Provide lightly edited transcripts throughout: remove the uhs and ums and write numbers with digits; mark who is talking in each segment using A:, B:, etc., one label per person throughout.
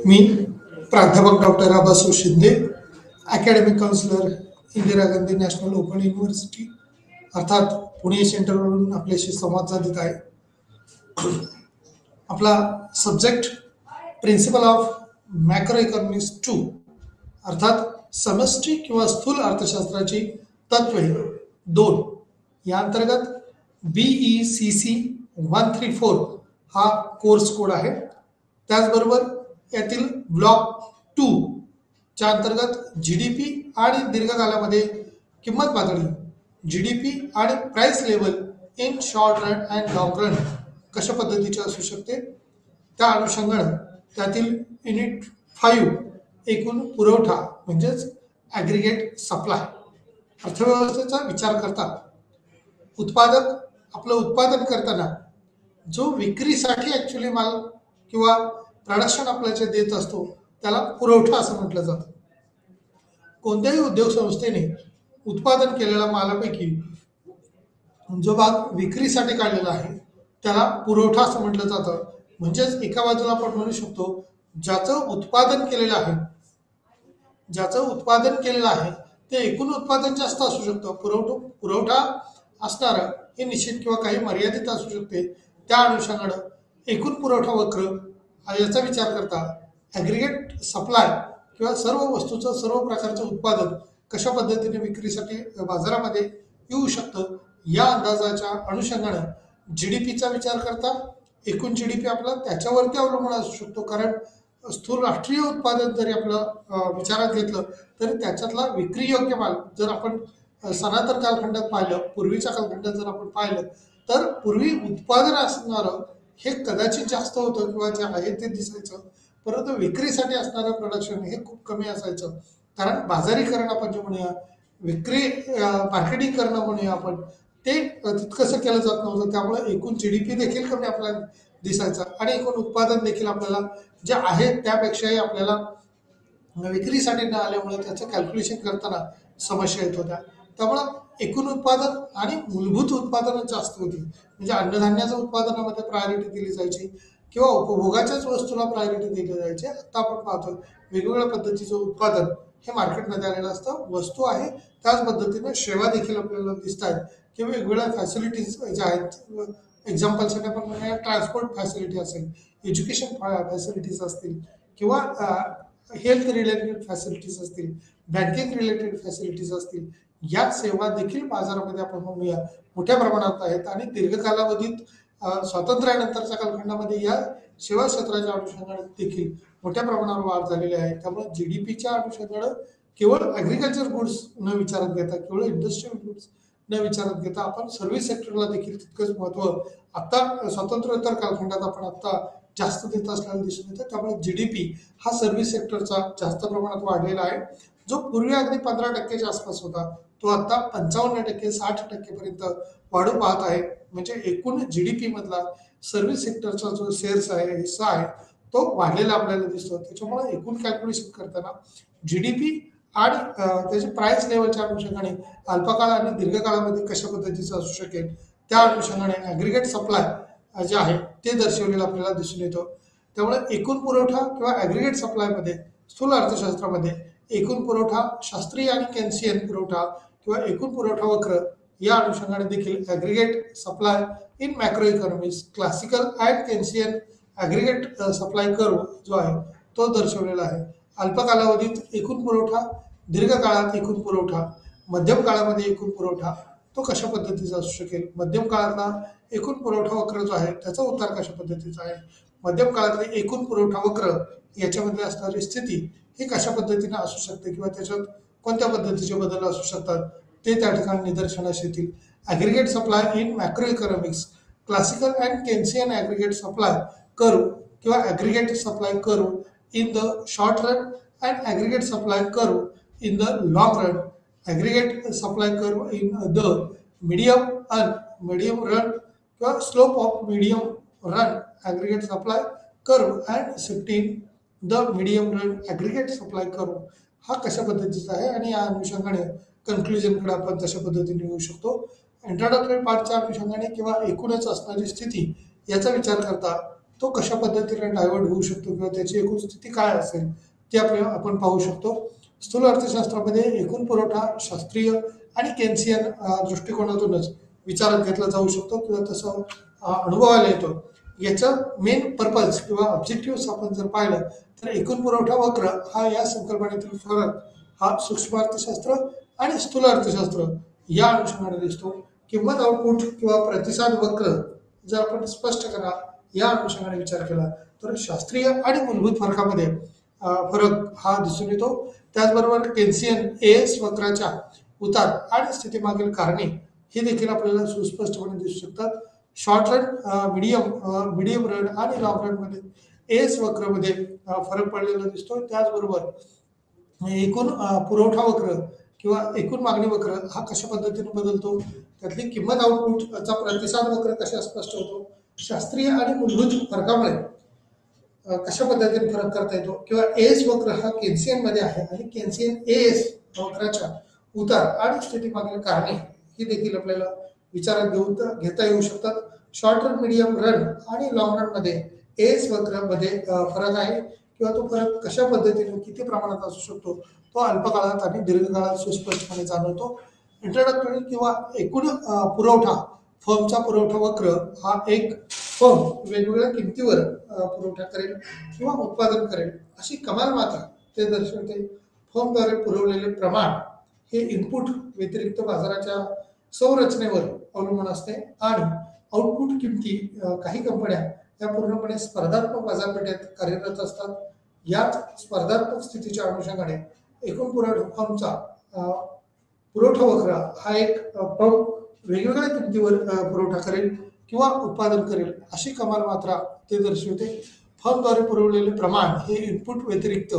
A: मी प्राध्यापक doctor Abasu Shinde, academic counsellor, Indira Gandhi national open university अर्थात पुणे सेंटरवरून आपल्याशी संवाद साधित आहे. आपला subject principle of macro economics 2 अर्थात समष्टी किंवा स्थूल अर्थशास्त्राची तत्वे 2 या अंतर्गत BECC 134 हा कोर्स कोड आहे. त्याचबरोबर यातील ब्लॉक 2 च्या अंतर्गत GDP आणि दीर्घकालामध्ये किंमत पातळी, GDP आणि price level in short run and long run कशा पद्धतीचे असू शकते, त्या अनुषंगाने त्यातील युनिट 5 एकूण पुरवठा म्हणजेच ॲग्रिगेट सप्लाय, अर्थव्यवस्थेचा विचार करता उत्पादक आपलं उत्पादन करताना जो विक्रीसाठी ॲक्च्युली माल किंवा प्रोडक्शन आपल्याला देत असतो त्याला पुरवठा असं म्हटलं जातं. कोणत्याही उद्योग संस्थेने उत्पादन केलेल्या मालापैकी जो भाग विक्रीसाठी काढलेला आहे त्याला पुरवठा असं म्हटलं जातं. म्हणजेच एका बाजूला आपण म्हणू शकतो ज्याचं उत्पादन केलेलं आहे ते एकूण उत्पादन जास्त असू शकतं. पुरवठा असणारं हे निश्चित किंवा काही मर्यादित असू शकते. त्या अनुषंगानं एकूण पुरवठा वक्र याचा विचार करता ॲग्रिगेट सप्लाय किंवा सर्व वस्तूचं सर्व प्रकारचं उत्पादन कशा पद्धतीने विक्रीसाठी बाजारामध्ये येऊ शकतं या अंदाजाच्या अनुषंगानं GDPचा विचार करता एकूण GDP आपला त्याच्यावरती अवलंबून असू शकतो. कारण स्थूल राष्ट्रीय उत्पादन जरी आपलं विचारात घेतलं तरी त्याच्यातला विक्री योग्य माल जर आपण सनातन कालखंडात पाहिलं, पूर्वीच्या कालखंडात जर आपण पाहिलं तर पूर्वी उत्पादन असणारं हे कदाचित जास्त होतं किंवा जे आहे ते दिसायचं, परंतु विक्रीसाठी असणारं प्रोडक्शन हे खूप कमी असायचं. कारण बाजारीकरण आपण जे म्हणूया, विक्री मार्केटिंग करणं म्हणूया आपण, ते तितकंसं केलं जात नव्हतं. त्यामुळे एकूण GDP देखील कमी आपल्याला दिसायचं आणि एकूण उत्पादन देखील आपल्याला जे आहे त्यापेक्षाही आपल्याला विक्रीसाठी न आल्यामुळे त्याचं कॅल्क्युलेशन करताना समस्या येत होत्या. त्यामुळं एकूण उत्पादन आणि मूलभूत उत्पादनं जास्त होती. म्हणजे अन्नधान्याच्या उत्पादनामध्ये प्रायोरिटी दिली जायची किंवा उपभोगाच्याच वस्तूला प्रायोरिटी दिली जायची. आता आपण पाहतो वेगवेगळ्या पद्धतीचं उत्पादन हे मार्केटमध्ये आलेलं असतं. वस्तू आहे त्याच पद्धतीने सेवा देखील आपल्याला दिसत आहेत किंवा वेगवेगळ्या फॅसिलिटीज ज्या आहेत. एक्झाम्पलसाठी आपण म्हणूया ट्रान्सपोर्ट फॅसिलिटी असेल, एज्युकेशन फॅसिलिटीज असतील किंवा हेल्थ रिलेटेड फॅसिलिटीज असतील, बँकिंग रिलेटेड फॅसिलिटीज असतील, या सेवा देखील बाजारामध्ये आपण म्हणूया मोठ्या प्रमाणात आहेत. आणि दीर्घ कालावधीत स्वातंत्र्यानंतरच्या कालखंडामध्ये या सेवा क्षेत्राच्या अनुषंगाने देखील मोठ्या प्रमाणावर वाढ झालेली आहे. त्यामुळे GDPच्या अनुषंगाने केवळ ॲग्रिकल्चर गुड्स न विचारात घेता, केवळ इंडस्ट्रियल गुड्स न विचारात घेता आपण सर्व्हिस सेक्टरला देखील तितकंच महत्त्व आता स्वातंत्र्योत्तर कालखंडात आपण आता जास्त देत असल्याला दिसून येतं. त्यामुळे GDP हा सर्व्हिस सेक्टरचा जास्त प्रमाणात वाढलेला आहे. जो पूर्वी अगदी 15% आसपास होता तो आता 55%, 60% पर्यंत वाढू पाहत आहे. म्हणजे एकूण GDP मधला सर्व्हिस सेक्टरचा जो शेअर्स आहे, हिस्सा आहे, तो वाढलेला आपल्याला दिसतो. त्याच्यामुळे एकूण कॅल्क्युलेशन करताना GDP आणि त्याच्या प्राइस लेवलच्या अनुषंगाने अल्पकाळ आणि दीर्घकाळामध्ये कशा पद्धतीचं असू शकेल त्या अनुषंगाने ॲग्रिगेट सप्लाय जे आहे ते दर्शवलेलं आपल्याला दिसून येतं. त्यामुळे एकूण पुरवठा किंवा ॲग्रिगेट सप्लायमध्ये स्थूल अर्थशास्त्रामध्ये एकूण पुरवठा, शास्त्रीय आणि केन्सियन पुरवठा किंवा एकूण पुरवठा वक्र या अनुषंगाने देखील aggregate supply in macro economics, classical and Keynesian aggregate supply curve जो आहे तो दर्शवलेला आहे. अल्प कालावधीत एकूण पुरवठा, दीर्घ काळात एकूण पुरवठा, मध्यम काळामध्ये एकूण पुरवठा तो कशा पद्धतीचा असू शकेल, मध्यम काळातला एकूण पुरवठा वक्र जो आहे त्याचा उतार कशा पद्धतीचा आहे, मध्यम काळातले एकूण पुरवठा वक्र याच्यामध्ये असणारी स्थिती ही कशा पद्धतीने असू शकते किंवा त्याच्यात कोणत्या पद्धतीचे बदल असू शकतात ते त्या ठिकाणी निदर्शनास येतील. Aggregate supply in macro economics, classical and Keynesian aggregate supply curve किंवा aggregate supply curve in the short run and aggregate supply curve in the long run, aggregate supply curve in the medium run किंवा slope of medium run aggregate supply curve and 15 the medium run aggregate supply curve हा कशा पद्धतीचा आहे आणि या अनुषंगाने कन्क्लुजनकडे आपण तशा पद्धतीने येऊ शकतो. इंट्रोडक्टरी पार्टच्या अनुषंगाने किंवा एकूणच असणारी स्थिती याचा विचार करता तो कशा पद्धतीने डायव्हर्ट होऊ शकतो किंवा त्याची एकूण स्थिती काय असेल ते आपण पाहू शकतो. स्थूल अर्थशास्त्रामध्ये एकूण पुरवठा शास्त्रीय आणि केन्सियन दृष्टिकोनातूनच विचारात घेतला जाऊ शकतो किंवा तसं अनुभवायला येतो. याचं मेन पर्पज किंवा ऑब्जेक्टिव्ह आपण जर पाहिलं तर एकूण पुरवठा वक्र हा या संकल्पनेतील फरक हा सूक्ष्म अर्थशास्त्र आणि स्थूल अर्थशास्त्र या अनुषंगाने दिसतो. किंमत आउटपुट किंवा प्रतिसाद वक्र जर आपण स्पष्ट करा या अनुषंगाने विचार केला तर शास्त्रीय आणि मूलभूत फरकामध्ये फरक हा दिसून येतो. त्याचबरोबर केन्सियन एएस वक्राच्या उतार आणि स्थितीमागील कारणे हे देखील आपल्याला सुस्पष्टपणे दिसू शकतात. शॉर्ट रन, मीडियम रन आणि लॉंग रन मध्ये एएस वक्रमध्ये फरक पडलेला दिसतो. त्याचबरोबर एकूण पुरवठा वक्र किंवा एकूण मागणी वक्र हा कशा पद्धतीने बदलतो, त्यातली किंमत आउटपुटचा प्रतिसाद वक्र कशा स्पष्ट होतो, शास्त्रीय आणि मूलभूत फरकामुळे कशा पद्धतीने फरक करता येतो किंवा एएस वक्र हा केन्सियन मध्ये आहे आणि केन्सियन एएस वक्राच्या उतार आणि स्थिती मागील कारणे ही देखील आपल्याला विचारात घेता येऊ शकतात. शॉर्ट रन, मीडियम रन आणि लॉंग रन मध्ये एएस वक्रामध्ये फरक आहे किंवा तो फरक कशा पद्धतीने किती प्रमाणात असू शकतो तो अल्पकाळात आणि दीर्घकाळात सुस्पष्टपणे जाणवतो. इंट्रोडक्टरी किंवा एकूण पुरवठा, फर्मचा पुरवठा वक्र हा एक फर्म वेगवेगळ्या किमतीवर पुरवठा करेल किंवा उत्पादन करेल अशी कमाल मात्रा ते दर्शवते. फर्मद्वारे पुरवलेले प्रमाण हे इनपुट व्यतिरिक्त बाजाराच्या संरचनेवर अवलंबून असते आणि आउटपुट किमती काही कंपन्या या पूर्णपणे स्पर्धात्मक बाजारपेठेत कार्यरत असतात. याच स्पर्धात्मक स्थितीच्या अनुषंगाने एकूण फर्मचा पुरवठा वक्र हा एक फर्म वेगवेगळ्या किमतीवर पुरवठा करेल किंवा उत्पादन करेल अशी कमाल मात्रा ते दर्शवते. फर्मद्वारे पुरवलेले प्रमाण हे इनपुट व्यतिरिक्त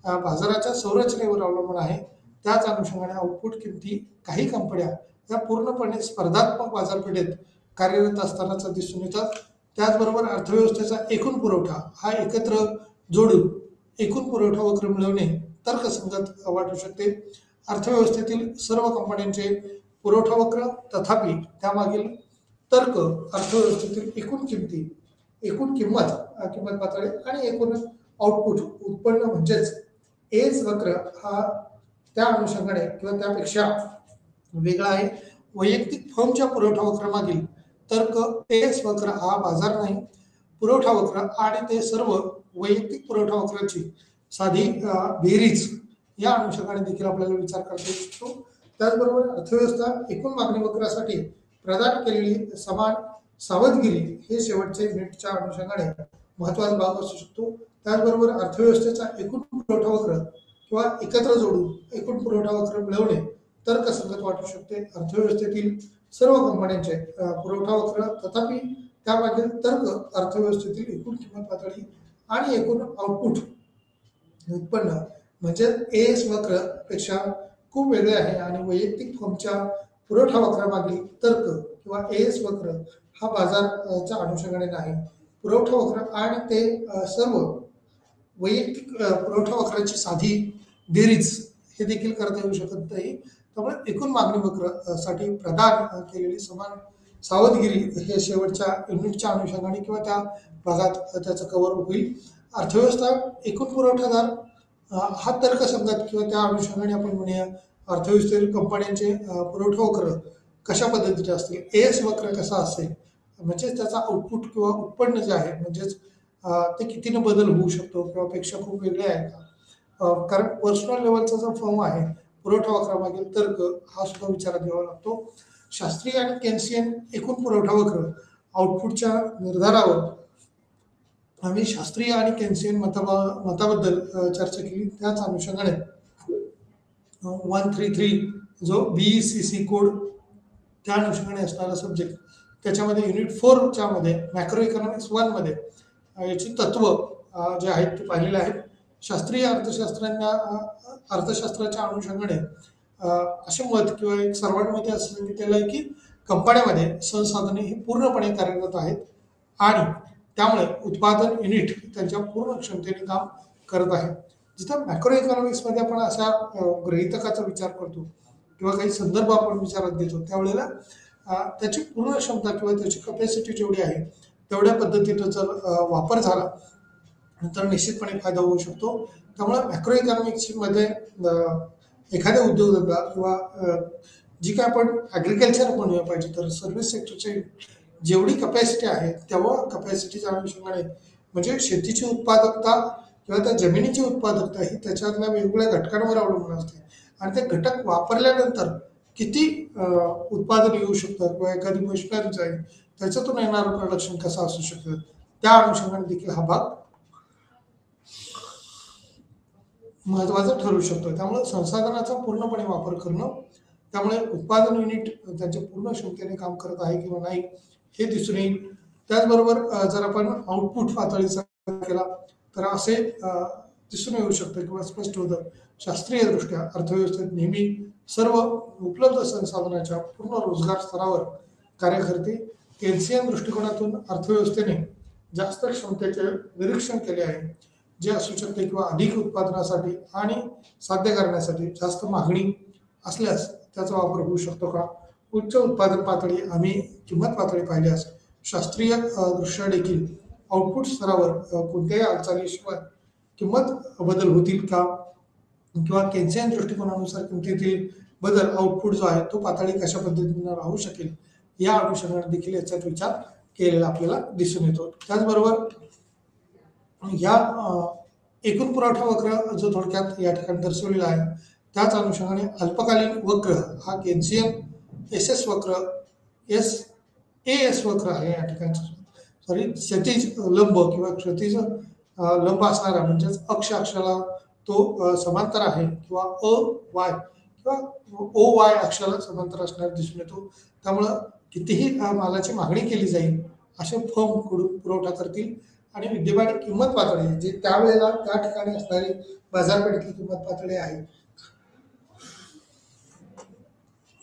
A: बाजाराच्या संरचनेवर अवलंबून आहे. त्याच अनुषंगाने आउटपुट किमती काही कंपन्या या पूर्णपणे स्पर्धात्मक बाजारपेठेत कार्यरत असतानाच दिसून येतात. त्याचबरोबर अर्थव्यवस्थेचा एकूण पुरवठा हा एकत्र जोडून एकूण पुरवठा वक्र मिळवणे तर्कसंगत वाटू शकते. अर्थव्यवस्थेतील सर्व कंपन्यांचे पुरवठा वक्र, तथापि त्यामागील तर्क अर्थव्यवस्थेतील एकूण किमती, एकूण किंमत पातळी आणि एकूण आउटपुट उत्पन्न म्हणजेच एज वक्र हा त्या अनुषंगाने किंवा त्यापेक्षा वेगळा आहे. वैयक्तिक फर्मच्या पुरवठा वक्रामागील तर्क एस वक्र हा बाजार नाही, पुरवठा वक्र आणि ते सर्व वैयक्तिक पुरवठा वक्राची साधी बेरीज या अनुषंगाने देखील आपल्याला विचार करता येऊ शकतो. त्याचबरोबर अर्थव्यवस्था एकूण मागणी वक्रासाठी प्रदान केलेली समान सावधगिरी हे शेवटचे युनिटच्या अनुषंगाने महत्त्वाचा भाग असू शकतो. त्याचबरोबर अर्थव्यवस्थेचा एकूण पुरवठा वक्र किंवा एकत्र जोडून एकूण पुरवठा वक्र मिळवणे तर्कसंगत वाटू शकते. अर्थव्यवस्थेतील सर्व कंपन्यांचे पुरवठा वक्र, तथापि त्यामागील तर्क अर्थव्यवस्थेतील एकूण किंमत पातळी आणि एकूण आउटपुट उत्पन्न म्हणजे एएस वक्र पेक्षा खूप वेगळे आहे आणि वैयक्तिक फर्मच्या पुरवठा वक्रामागील तर्क किंवा एएस वक्र हा बाजाराच्या अनुषंगाने नाही. पुरवठा वक्र आणि ते सर्व वैयक्तिक पुरवठा वक्राची साधी बेरीज हे देखील करता येऊ शकत नाही. त्यामुळे एकूण मागणी वक्र साठी प्रदान केलेली समान सावधगिरी हे शेवटच्या युनिटच्या अनुषंगाने किंवा त्या भागात त्याचं कव्हर होईल. अर्थव्यवस्था एकूण पुरवठादार हा तर्कसंगत किंवा त्या अनुषंगाने आपण म्हणूया अर्थव्यवस्थेतील कंपन्यांचे पुरवठा वक्र कशा पद्धतीचे असतील, एएस वक्र कसा असेल, म्हणजेच त्याचा आउटपुट किंवा उत्पन्न जे आहे म्हणजेच ते कितीने बदल होऊ शकतो किंवा पेक्षा खूप वेगळे आहे का, कारण पर्सनल लेवलचा जो फर्म आहे पुरवठा वक्रामागील तर्क हा सुद्धा विचारात घ्यावा लागतो. शास्त्रीय आणि केन्सियन एकूण पुरवठा वक्र आउटपुटच्या निर्धारावर आम्ही शास्त्रीय आणि केन्सियन मताबद्दल चर्चा केली. त्याच अनुषंगाने 133 जो BECC कोड त्या अनुषंगाने असणारा सब्जेक्ट त्याच्यामध्ये युनिट 4च्या मध्ये मॅक्रो इकॉनॉमिक्स 1 मध्ये याची तत्व जे आहेत ते पाहिलेले आहेत. शास्त्रीय अर्थशास्त्राच्या अनुषंगाने असे मत किंवा एक सर्वांमध्ये असं सांगितलेलं आहे की कंपन्यांमध्ये संसाधने ही पूर्णपणे कार्यरत आहेत आणि त्यामुळे उत्पादन युनिट त्यांच्या पूर्ण क्षमतेने काम करत आहे. जिथं मॅक्रो इकॉनॉमिक्समध्ये आपण अशा गृहीतकाचा विचार करतो किंवा काही संदर्भ आपण विचारात घेतो त्यावेळेला त्याची पूर्ण क्षमता किंवा त्याची कॅपॅसिटी जेवढी आहे तेवढ्या पद्धतीनं जर वापर झाला तर निश्चितपणे फायदा होऊ शकतो. त्यामुळे मॅक्रो इकॉनॉमिक्स मध्ये एखाद्या उद्योगधंदा किंवा जी काय आपण ॲग्रिकल्चर बनवूया पाहिजे तर सर्व्हिस सेक्टरची जेवढी कपॅसिटी आहे तेवढा कपॅसिटीच्या अनुषंगाने म्हणजे शेतीची उत्पादकता किंवा त्या जमिनीची उत्पादकता ही त्याच्यातल्या वेगवेगळ्या घटकांवर अवलंबून असते आणि ते घटक वापरल्यानंतर किती उत्पादन येऊ शकतं किंवा एखादी मशिनरी जाईल त्याच्यातून येणारं प्रोडक्शन कसं असू शकतं त्या अनुषंगाने देखील हा भाग महत्त्वाचा ठरू शकतो. त्यामुळे संसाधनाचा पूर्णपणे वापर करणं त्यामुळे उत्पादन युनिट त्यांच्या पूर्ण क्षमतेने काम करत आहे किंवा नाही हे दिसून येईल. त्याचबरोबर जर आपण आउटपुट पातळीचा केला तर असे दिसून येऊ शकतं किंवा स्पष्ट होतं शास्त्रीयदृष्ट्या अर्थव्यवस्थेत नेहमी सर्व उपलब्ध संसाधनाच्या पूर्ण रोजगार स्तरावर कार्यकर्ते केन्सियन दृष्टिकोनातून अर्थव्यवस्थेने जास्त क्षमतेचे निरीक्षण केले आहे जे असू शकते किंवा अधिक उत्पादनासाठी आणि साध्य करण्यासाठी जास्त मागणी असल्यास त्याचा वापर होऊ शकतो का. उच्च उत्पादन पातळी आम्ही किंमत पातळी पाहिल्यास शास्त्रीय दृष्ट्या देखील आउटपुट स्तरावर कोणत्याही हालचालीशिवाय किंमत बदल होतील का किंवा केन्सियन दृष्टिकोनानुसार किमतीतील बदल आउटपुट जो आहे तो पातळी कशा पद्धतीने राहू शकेल या अनुषंगाने देखील याच्यात विचार केलेला आपल्याला दिसून येतो. त्याचबरोबर या एकूण पुरवठा वक्र जो थोडक्यात या ठिकाणी दर्शवलेला आहे त्याच अनुषंगाने अल्पकालीन वक्र हा केन्सियन एस वक्र एस वक्र आहे या ठिकाणी सॉरी क्षैतिज लंब किंवा क्षैतिज लंब असणारा म्हणजेच अक्षाला तो समांतर आहे किंवा वाय किंवा ओ वाय अक्षाला समांतर असणार दिसून येतो. त्यामुळं कितीही मालाची मागणी केली जाईल असे फर्म कडून पुरवठा करतील आणि विद्यमान किंमत पातळी जी त्यावेळेला त्या ठिकाणी असणारी बाजारपेठेतली किंमत पातळी आहे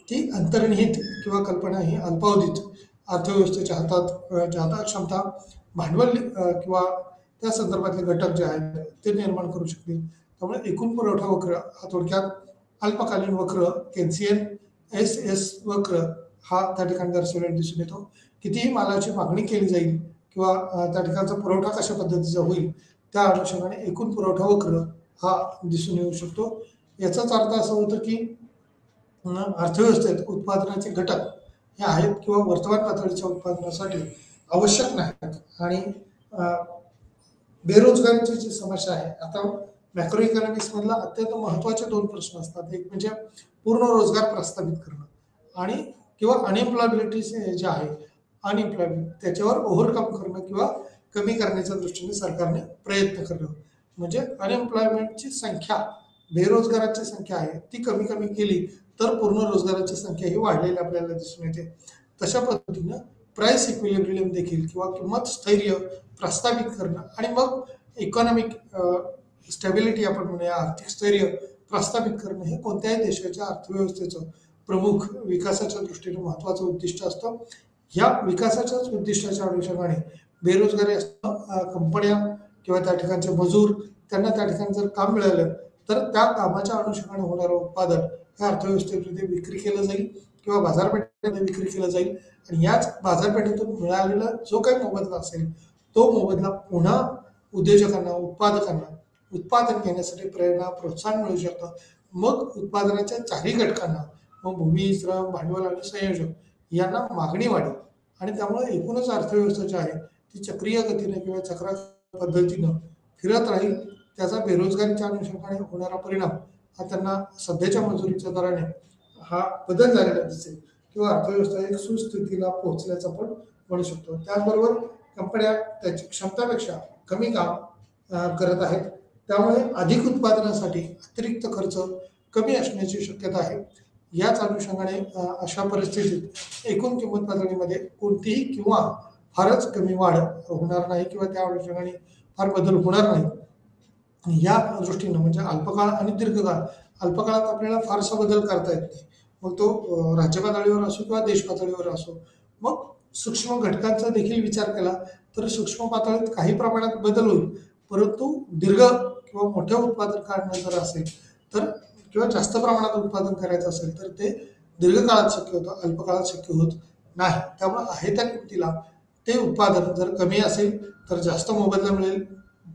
A: ती अंतर्निहित किंवा कल्पना ही अल्पावधीत अर्थव्यवस्थेच्या हातात जादा क्षमता भांडवल किंवा त्या संदर्भातले घटक जे आहेत ते निर्माण करू शकतील. त्यामुळे एकूण पुरवठा वक्र हा थोडक्यात अल्पकालीन वक्र केन्सियन एस वक्र हा त्या ठिकाणी दर्शवलेला दिसून येतो. कितीही मालाची मागणी केली जाईल किंवा त्या ठिकाणचा पुरवठा कशा पद्धतीचा होईल त्या अनुषंगाने एकूण पुरवठा वक्र हा दिसून येऊ शकतो. याचाच अर्थ असा होतो की अर्थव्यवस्थेत उत्पादनाचे घटक हे आहेत किंवा वर्तमान पातळीच्या उत्पादनासाठी आवश्यक नाहीत आणि बेरोजगारीची जी समस्या आहे आता मॅक्रो इकॉनॉमिक्स मधला अत्यंत महत्त्वाचे दोन प्रश्न असतात. एक म्हणजे पूर्ण रोजगार प्रस्थापित करणं आणि किंवा अनएम्प्लॉयबिलिटी जे आहे अनएम्प्लॉयमेंट त्याच्यावर ओव्हरकम करणं किंवा कमी करण्याच्या दृष्टीने सरकारने प्रयत्न करणं म्हणजे अनएम्प्लॉयमेंटची संख्या बेरोजगारांची संख्या आहे ती कमी केली तर पूर्ण रोजगाराची संख्या ही वाढलेली आपल्याला दिसून येते. तशा पद्धतीनं प्राइस इक्विलिब्रियम देखील किंवा किंमत स्थैर्य प्रस्थापित करणं आणि मग इकॉनॉमिक स्टॅबिलिटी आपण म्हणूया आर्थिक स्थैर्य प्रस्थापित करणं हे कोणत्याही देशाच्या अर्थव्यवस्थेचं प्रमुख विकासाच्या दृष्टीने महत्त्वाचं उद्दिष्ट असतं. ह्या विकासाच्याच उद्दिष्टाच्या अनुषंगाने बेरोजगारी असणं कंपन्या किंवा त्या ठिकाणचे मजूर त्यांना त्या ठिकाणी जर काम मिळालं तर त्या कामाच्या अनुषंगाने होणारं उत्पादन ह्या अर्थव्यवस्थेमध्ये विक्री केलं जाईल किंवा बाजारपेठेमध्ये विक्री केलं जाईल आणि याच बाजारपेठेतून मिळालेला जो काही मोबदला असेल तो मोबदला पुन्हा उद्योजकांना उत्पादकांना उत्पादन घेण्यासाठी प्रेरणा प्रोत्साहन मिळू शकतं. मग उत्पादनाच्या चारही घटकांना मग भूमी श्रम भांडवल आणि संयोजक यांना मागणी वाढेल आणि त्यामुळे एकूणच अर्थव्यवस्था जी आहे ती चक्रीय गतीने किंवा चक्रा पद्धतीनं फिरत राहील. त्याचा बेरोजगारीच्या अनुषंगाने होणारा परिणाम हा त्यांना सध्याच्या मजुरीच्या दराने हा बदल झालेला दिसेल किंवा अर्थव्यवस्था एक सुस्थितीला पोहोचल्याचं आपण म्हणू शकतो. त्याचबरोबर कंपन्या त्याची क्षमतापेक्षा कमी काम करत आहेत त्यामुळे अधिक उत्पादनासाठी अतिरिक्त खर्च कमी असण्याची शक्यता आहे. याच अनुषंगाने अशा परिस्थितीत एकूण किंमत पातळीमध्ये कोणतीही किंवा फारच कमी वाढ होणार नाही किंवा त्या अनुषंगाने फार बदल होणार नाही. या दृष्टीनं म्हणजे अल्पकाळ आणि दीर्घकाळ अल्पकाळात आपल्याला फारसा बदल करता येत नाही मग तो राज्य पातळीवर असो किंवा देश पातळीवर असो. मग सूक्ष्म घटकांचा देखील विचार केला तर सूक्ष्म पातळीत काही प्रमाणात बदल होईल परंतु दीर्घ किंवा मोठ्या उत्पादन काढणं जर असेल तर किंवा जास्त प्रमाणात उत्पादन करायचं असेल तर ते दीर्घकाळात शक्य होतं अल्पकाळात शक्य होत नाही. त्यामुळे आहे त्या किमतीला ते उत्पादन जर कमी असेल तर जास्त मोबदला मिळेल,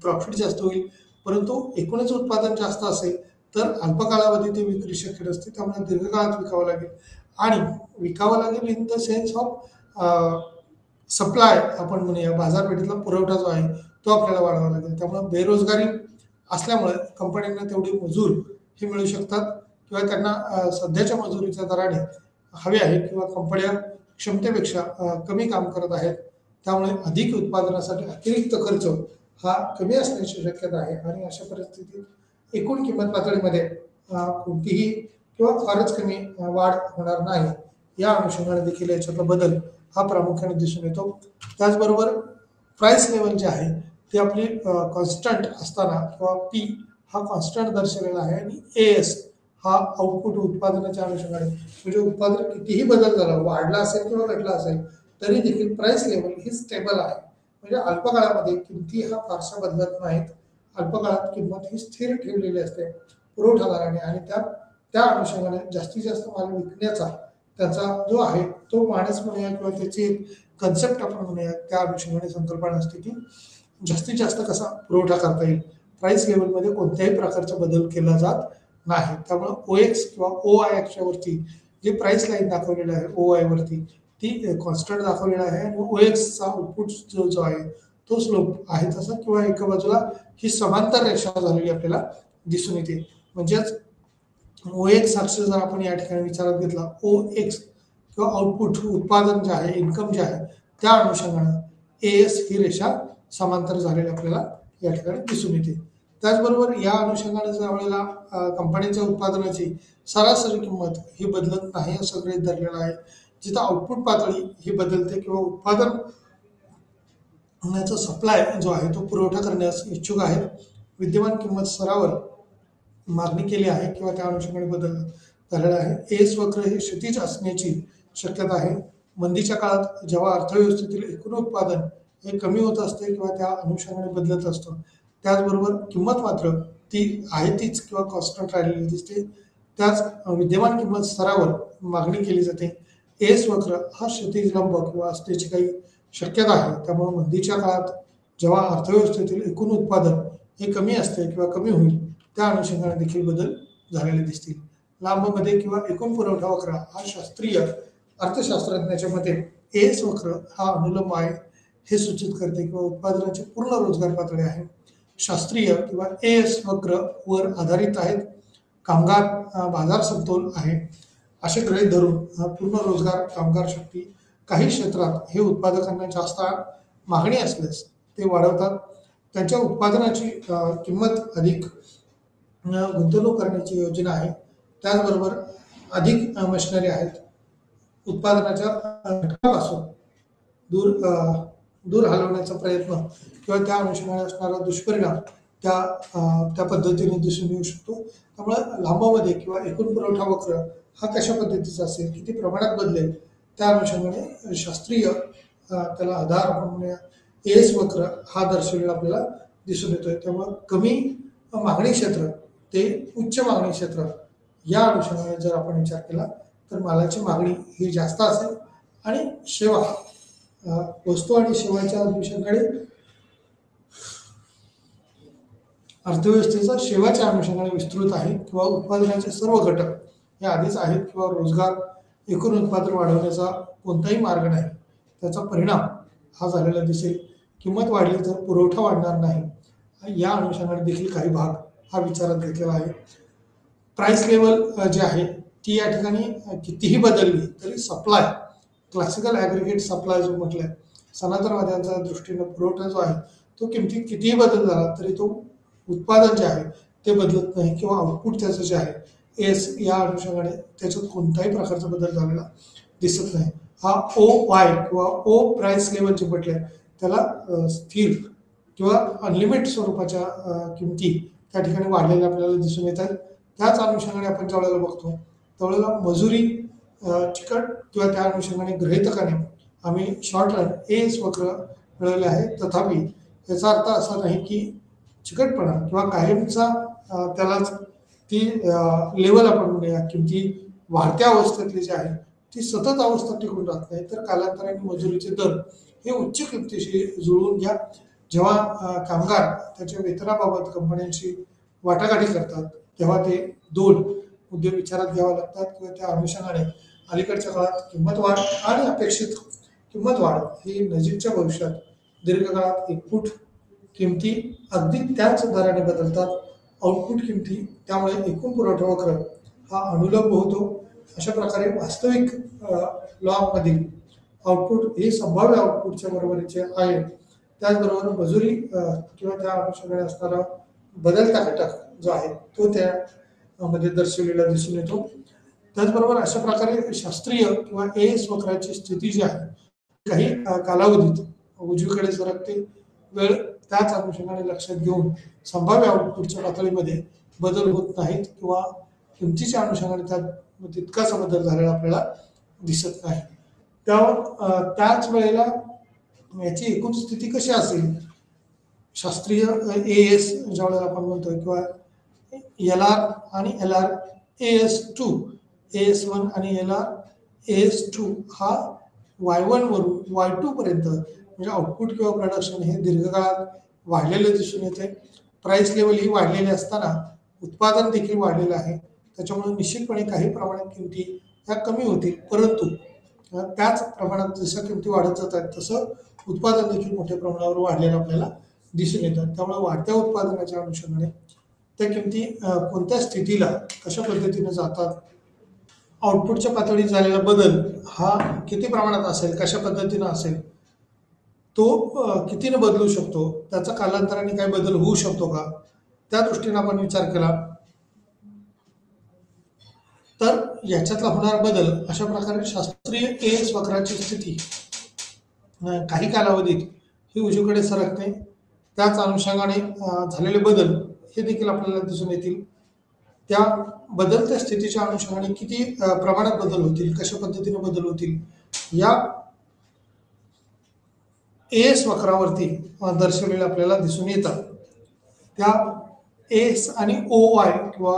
A: प्रॉफिट जास्त होईल. परंतु एकूणच उत्पादन जास्त असेल तर अल्प कालावधी ते विक्री शक्य नसते, त्यामुळे दीर्घकाळात विकावं लागेल. आणि विकावं लागेल in the sense of supply, आपण म्हणूया बाजारपेठेतला पुरवठा जो आहे तो आपल्याला वाढवावा लागेल. त्यामुळे बेरोजगारी असल्यामुळे कंपन्यांना तेवढे मजूर हे मिळू शकतात किंवा त्यांना सध्याच्या मजुरीच्या दराने हवे आहे किंवा कंपन्या क्षमतेपेक्षा कमी काम करत आहेत. त्यामुळे अधिक उत्पादनासाठी अतिरिक्त खर्च हा कमी असण्याची शक्यता आहे आणि अशा परिस्थितीत एकूण किंमत पातळीमध्ये कोणतीही किंवा फारच कमी वाढ होणार नाही. या अनुषंगाने देखील याच्यातला बदल हा प्रामुख्याने दिसून येतो. त्याचबरोबर प्राइस लेवल जे आहे ते आपली कॉन्स्टंट असताना किंवा पी हा कॉन्स्टंट दर्शवलेला आहे आणि एस हा आउटपुट उत्पादनाच्या अनुषंगाने, म्हणजे उत्पादन कितीही बदल झाला, वाढला असेल किंवा घटला असेल तरी देखील प्राइस लेवल ही स्टेबल आहे. म्हणजे अल्पकाळामध्ये किमती हा फारशा बदलत नाहीत. अल्पकाळात किंमत ही स्थिर ठेवलेली असते पुरवठादाराने आणि त्या अनुषंगाने जास्तीत जास्त माल विकण्याचा त्याचा जो आहे तो माणूस म्हणूया किंवा त्याची एक कन्सेप्ट आपण म्हणूया, त्या अनुषंगाने संकल्पना असते की जास्तीत जास्त कसा पुरवठा करता येईल. प्राइस लेवलमध्ये कोणत्याही प्रकारचा बदल केला जात नाही. त्यामुळे OX किंवा OI वरती जे प्राइस लाईन दाखवलेलं आहे OI वरती ती कॉन्स्टंट दाखवलेला आहे आणि OX चा आउटपुट जो आहे तो स्लोप आहे तसा किंवा एका बाजूला ही समांतर रेषा झालेली आपल्याला दिसून येते. म्हणजेच OX अक्ष जर आपण या ठिकाणी विचारात घेतला, OX किंवा आउटपुट उत्पादन जे आहे, इन्कम जे आहे त्या अनुषंगाने AS ही रेषा समांतर झालेली आपल्याला या ठिकाणी दिसून येते. त्याचबरोबर या अनुषंगाने ज्या वेळेला कंपनीच्या उत्पादनाची सरासरी किंमत ही बदलत नाही असं गृहीत धरलेलं आहे. जिथं आउटपुट पातळी ही बदलते किंवा उत्पादन होण्याचा सप्लाय जो आहे तो पुरवठा करण्यास इच्छुक आहे. विद्यमान किंमत स्तरावर मागणी केली आहे किंवा त्या अनुषंगाने बदल झालेला आहे. एस वक्र हे क्षितिज असण्याची शक्यता आहे. मंदीच्या काळात जेव्हा अर्थव्यवस्थेतील एकूण उत्पादन हे कमी होत असते किंवा त्या अनुषंगाने बदलत असतं, त्याचबरोबर किंमत मात्र ती आहे तीच किंवा कॉन्स्टंट राहिलेली दिसते. त्याच विद्यमान किंमत स्तरावर मागणी केली जाते. एस वक्र हा क्षितिज लंब किंवा असण्याची काही शक्यता आहे. त्यामुळे मंदीच्या काळात जेव्हा अर्थव्यवस्थेतील एकूण उत्पादन हे कमी असते किंवा कमी होईल त्या अनुषंगाने देखील बदल झालेले दिसतील. लांबमध्ये किंवा एकूण पुरवठा वक्र हा शास्त्रीय अर्थशास्त्रज्ञाच्या मते एस वक्र हा अनुलंब आहे हे सूचित करते किंवा उत्पादनाची पूर्ण रोजगार पातळी आहे. शास्त्रीय किंवा एस वक्र वर आधारित आहेत. कामगार बाजार समतोल आहे असे गृहीत धरून पूर्ण रोजगार कामगार शक्ती काही क्षेत्रात हे उत्पादकांना जास्त मागणी असल्यास ते वाढवतात. त्यांच्या उत्पादनाची किंमत अधिक गुंतवणूक करण्याची योजना आहे. त्याचबरोबर अधिक मशिनरी आहेत. उत्पादनाच्या घटकापासून दूर हलवण्याचा प्रयत्न किंवा त्या अनुषंगाने असणारा दुष्परिणाम त्या पद्धतीने दिसून येऊ शकतो. त्यामुळे लांबामध्ये किंवा एकूण पुरवठा वक्र हा कशा पद्धतीचा असेल, किती प्रमाणात बदलेल, त्या अनुषंगाने शास्त्रीय त्याला आधार आपण म्हणूया एस वक्र हा दर्शवलेला आपल्याला दिसून येतोय. त्यामुळे कमी मागणी क्षेत्र ते उच्च मागणी क्षेत्र या अनुषंगाने जर आपण विचार केला तर मालाची मागणी ही जास्त असेल आणि सेवा वस्तू आणि सेवाच्या अनुषंगाने अर्थव्यवस्थेचा सेवाच्या अनुषंगाने विस्तृत आहे किंवा उत्पादनाचे सर्व घटक हे आधीच आहेत किंवा रोजगार एकूण उत्पादन वाढवण्याचा कोणताही मार्ग नाही. त्याचा परिणाम हा झालेला दिसेल. किंमत वाढली तर पुरवठा वाढणार नाही या अनुषंगाने देखील काही भाग हा विचारात घेतलेला आहे. प्राइस लेवल जे आहे ती या ठिकाणी कितीही बदलली तरी सप्लाय क्लासिकल ॲग्रिगेट सप्लाय जो म्हटलंय सनातनवाद्यांच्या दृष्टीने पुरवठा जो आहे तो किमतीत कितीही बदल झाला तरी तो उत्पादन जे आहे ते बदलत नाही किंवा आउटपुट त्याचं जे आहे एस या अनुषंगाने त्याच्यात कोणत्याही प्रकारचा बदल झालेला दिसत नाही. हा OY किंवा O प्राइस लेवल जे म्हटलंय त्याला स्थिर किंवा अनलिमिटेड स्वरूपाच्या किमती त्या ठिकाणी वाढलेल्या आपल्याला दिसून येत आहेत. त्याच अनुषंगाने आपण ज्यावेळेला बघतो त्यावेळेला मजुरी चिकट किंवा त्या अनुषंगाने गृहीतकाने आम्ही शॉर्ट रन एस वक्र मिळवले आहे. तथापि याचा अर्थ असा नाही की चिकटपणा किंवा कायमचा त्यालाच ती लेवल आपण म्हणूया किमती वाढत्या अवस्थेतली जी आहे ती सतत अवस्था टिकून राहत नाही, तर कालांतराने मजुरीचे दर हे उच्च किमतीशी जुळवून घ्या. जेव्हा कामगार त्याच्या वेतनाबाबत कंपन्यांशी वाटाघाटी करतात तेव्हा ते दोन मुद्दे विचारात घ्यावे लागतात किंवा त्या अनुषंगाने अलीकडच्या काळात किंमत वाढ आणि अपेक्षित किंमत वाढ ही नजीकच्या भविष्यात दीर्घकाळात इनपुट किमती अगदी त्याच दराने बदलतात. आउटपुट किमती त्यामुळे एकूण पुरवठा वक्र हा अनुलंब होतो. अशा प्रकारे वास्तविक लॉमधील आउटपुट हे संभाव्य आउटपुटच्या बरोबरीचे आहे. त्याचबरोबर मजुरी किंवा त्या अनुषंगाने असणारा बदलता घटक जो आहे तो त्या मध्ये दर्शवलेला दिसून येतो. त्याचबरोबर अशा प्रकारे शास्त्रीय किंवा एएस वक्राची स्थिती जी आहे काही कालावधीत उजवीकडे सरकते. वेळ त्याच अनुषंगाने लक्षात घेऊन संभाव्य आउटपुटच्या पातळीमध्ये बदल होत नाहीत किंवा किमतीच्या अनुषंगाने त्यात तितकासा बदल झालेला आपल्याला दिसत नाही. त्याच वेळेला याची एकूण स्थिती कशी असेल, शास्त्रीय एएस ज्या वेळेला आपण म्हणतोय किंवा एल आर आणि एल आर AS1 आणि AS2 हा Y1 वरून Y2 पर्यंत म्हणजे आउटपुट किंवा प्रोडक्शन हे दीर्घकाळात वाढलेले दिसून येते. प्राइस लेवल ही वाढलेली असताना उत्पादन देखील वाढलेलं आहे. त्याच्यामुळे निश्चितपणे काही प्रमाणात किमती ह्या कमी होतील, परंतु त्याच प्रमाणात जसं किमती वाढत जातात तसं उत्पादन देखील मोठ्या प्रमाणावर वाढलेलं आपल्याला दिसून येतात. त्यामुळे वाढत्या उत्पादनाच्या अनुषंगाने त्या किमती कोणत्या स्थितीला कशा पद्धतीने जातात, आउटपुटच्या पातळीत झालेला बदल हा किती प्रमाणात असेल, कशा पद्धतीनं असेल, तो कितीने बदलू शकतो, त्याचा कालांतराने काय बदल होऊ शकतो का, त्या दृष्टीने आपण विचार केला तर याच्यातला होणारा बदल अशा प्रकारे शास्त्रीय एएस वक्राची स्थिती काही कालावधीत ही उजवीकडे सरकते. त्याच अनुषंगाने झालेले बदल हे देखील आपल्याला दिसून येतील. त्या बदलत्या स्थितीच्या अनुषंगाने किती प्रमाणात बदल होतील, कशा पद्धतीने बदल होतील, या एएस वक्रावरती दर्शवलेले आपल्याला दिसून येतात. त्या एस आणि OY किंवा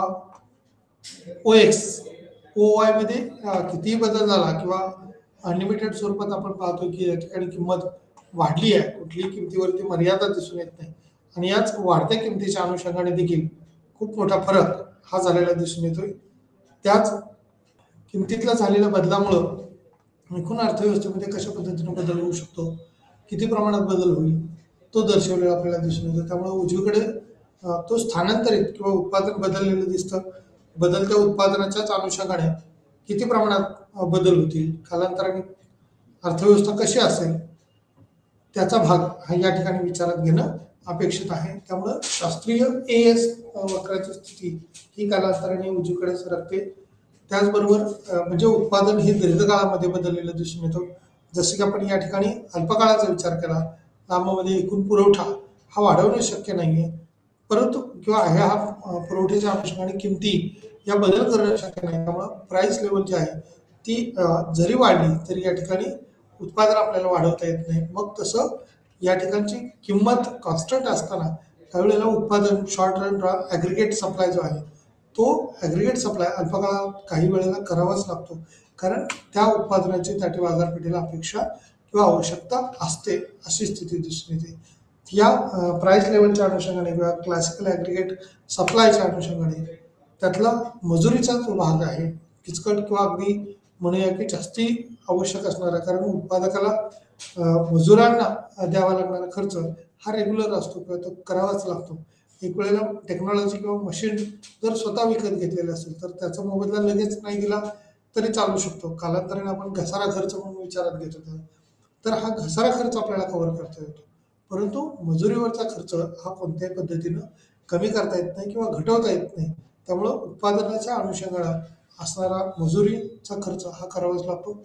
A: OX मध्ये किती बदल झाला किंवा अनलिमिटेड स्वरूपात आपण पाहतो की या ठिकाणी किंमत वाढली आहे, कुठलीही किमतीवरती मर्यादा दिसून येत नाही आणि याच वाढत्या किमतीच्या अनुषंगाने देखील खूप मोठा फरक हा झालेला दिसून येतोय. त्याच किमतीतल्या झालेल्या बदलामुळं एकूण अर्थव्यवस्थेमध्ये कशा पद्धतीने बदल होऊ शकतो, किती प्रमाणात बदल होईल, तो दर्शवलेला आपल्याला दिसून येतो. त्यामुळे उजवीकडे तो स्थानांतरित किंवा उत्पादन बदललेलं दिसतं. बदलत्या उत्पादनाच्याच अनुषंगाने किती प्रमाणात बदल होतील, कालांतराने अर्थव्यवस्था कशी असेल, त्याचा भाग हा या ठिकाणी विचारात घेणं अपेक्षित आहे. त्यामुळं शास्त्रीय एएस वक्राची स्थिती ही कालांतराने उजवीकडे सरकते. त्याचबरोबर म्हणजे उत्पादन हे दीर्घकाळामध्ये बदललेलं दिसून येतं. जसे की आपण या ठिकाणी अल्पकाळाचा विचार केला, लांबमध्ये एकूण पुरवठा हा वाढवणं शक्य नाहीये, परंतु किंवा ह्या पुरवठ्याच्या अनुषंगाने किमती या बदल करणं शक्य नाही. त्यामुळं प्राइस लेवल जी आहे ती जरी वाढली तरी या ठिकाणी उत्पादन आपल्याला वाढवता येत नाही. मग तसं या ठिकाणची किंमत कॉन्स्टंट असताना त्यावेळेला उत्पादन शॉर्ट रन ॲग्रिगेट सप्लाय जो आहे तो ॲग्रिगेट सप्लाय अल्पकाळात काही वेळेला करावाच लागतो, कारण त्या उत्पादनाची त्या बाजारपेठेला अपेक्षा किंवा आवश्यकता असते, अशी स्थिती दिसून येते. या प्राइस लेवलच्या अनुषंगाने किंवा क्लासिकल ॲग्रिगेट सप्लायच्या अनुषंगाने त्यातला मजुरीचा जो भाग आहे किचकट किंवा अगदी म्हणूया की जास्ती आवश्यक असणारा, कारण उत्पादकाला मजुरांना द्यावा लागणारा खर्च हा रेग्युलर असतो किंवा तो करावाच लागतो. एक वेळेला टेक्नॉलॉजी किंवा मशीन जर स्वतः विकत घेतलेलं असेल तर त्याचा मोबदला लगेच नाही दिला तरी चालू शकतो. कालांतराने आपण घसारा खर्च म्हणून विचारात घेत होतो, तर हा घसारा खर्च आपल्याला कव्हर करता येतो, परंतु मजुरीवरचा खर्च हा कोणत्याही पद्धतीनं कमी करता येत नाही किंवा घटवता येत नाही. त्यामुळं उत्पादनाच्या अनुषंगाने असणारा मजुरीचा खर्च हा करावाच लागतो.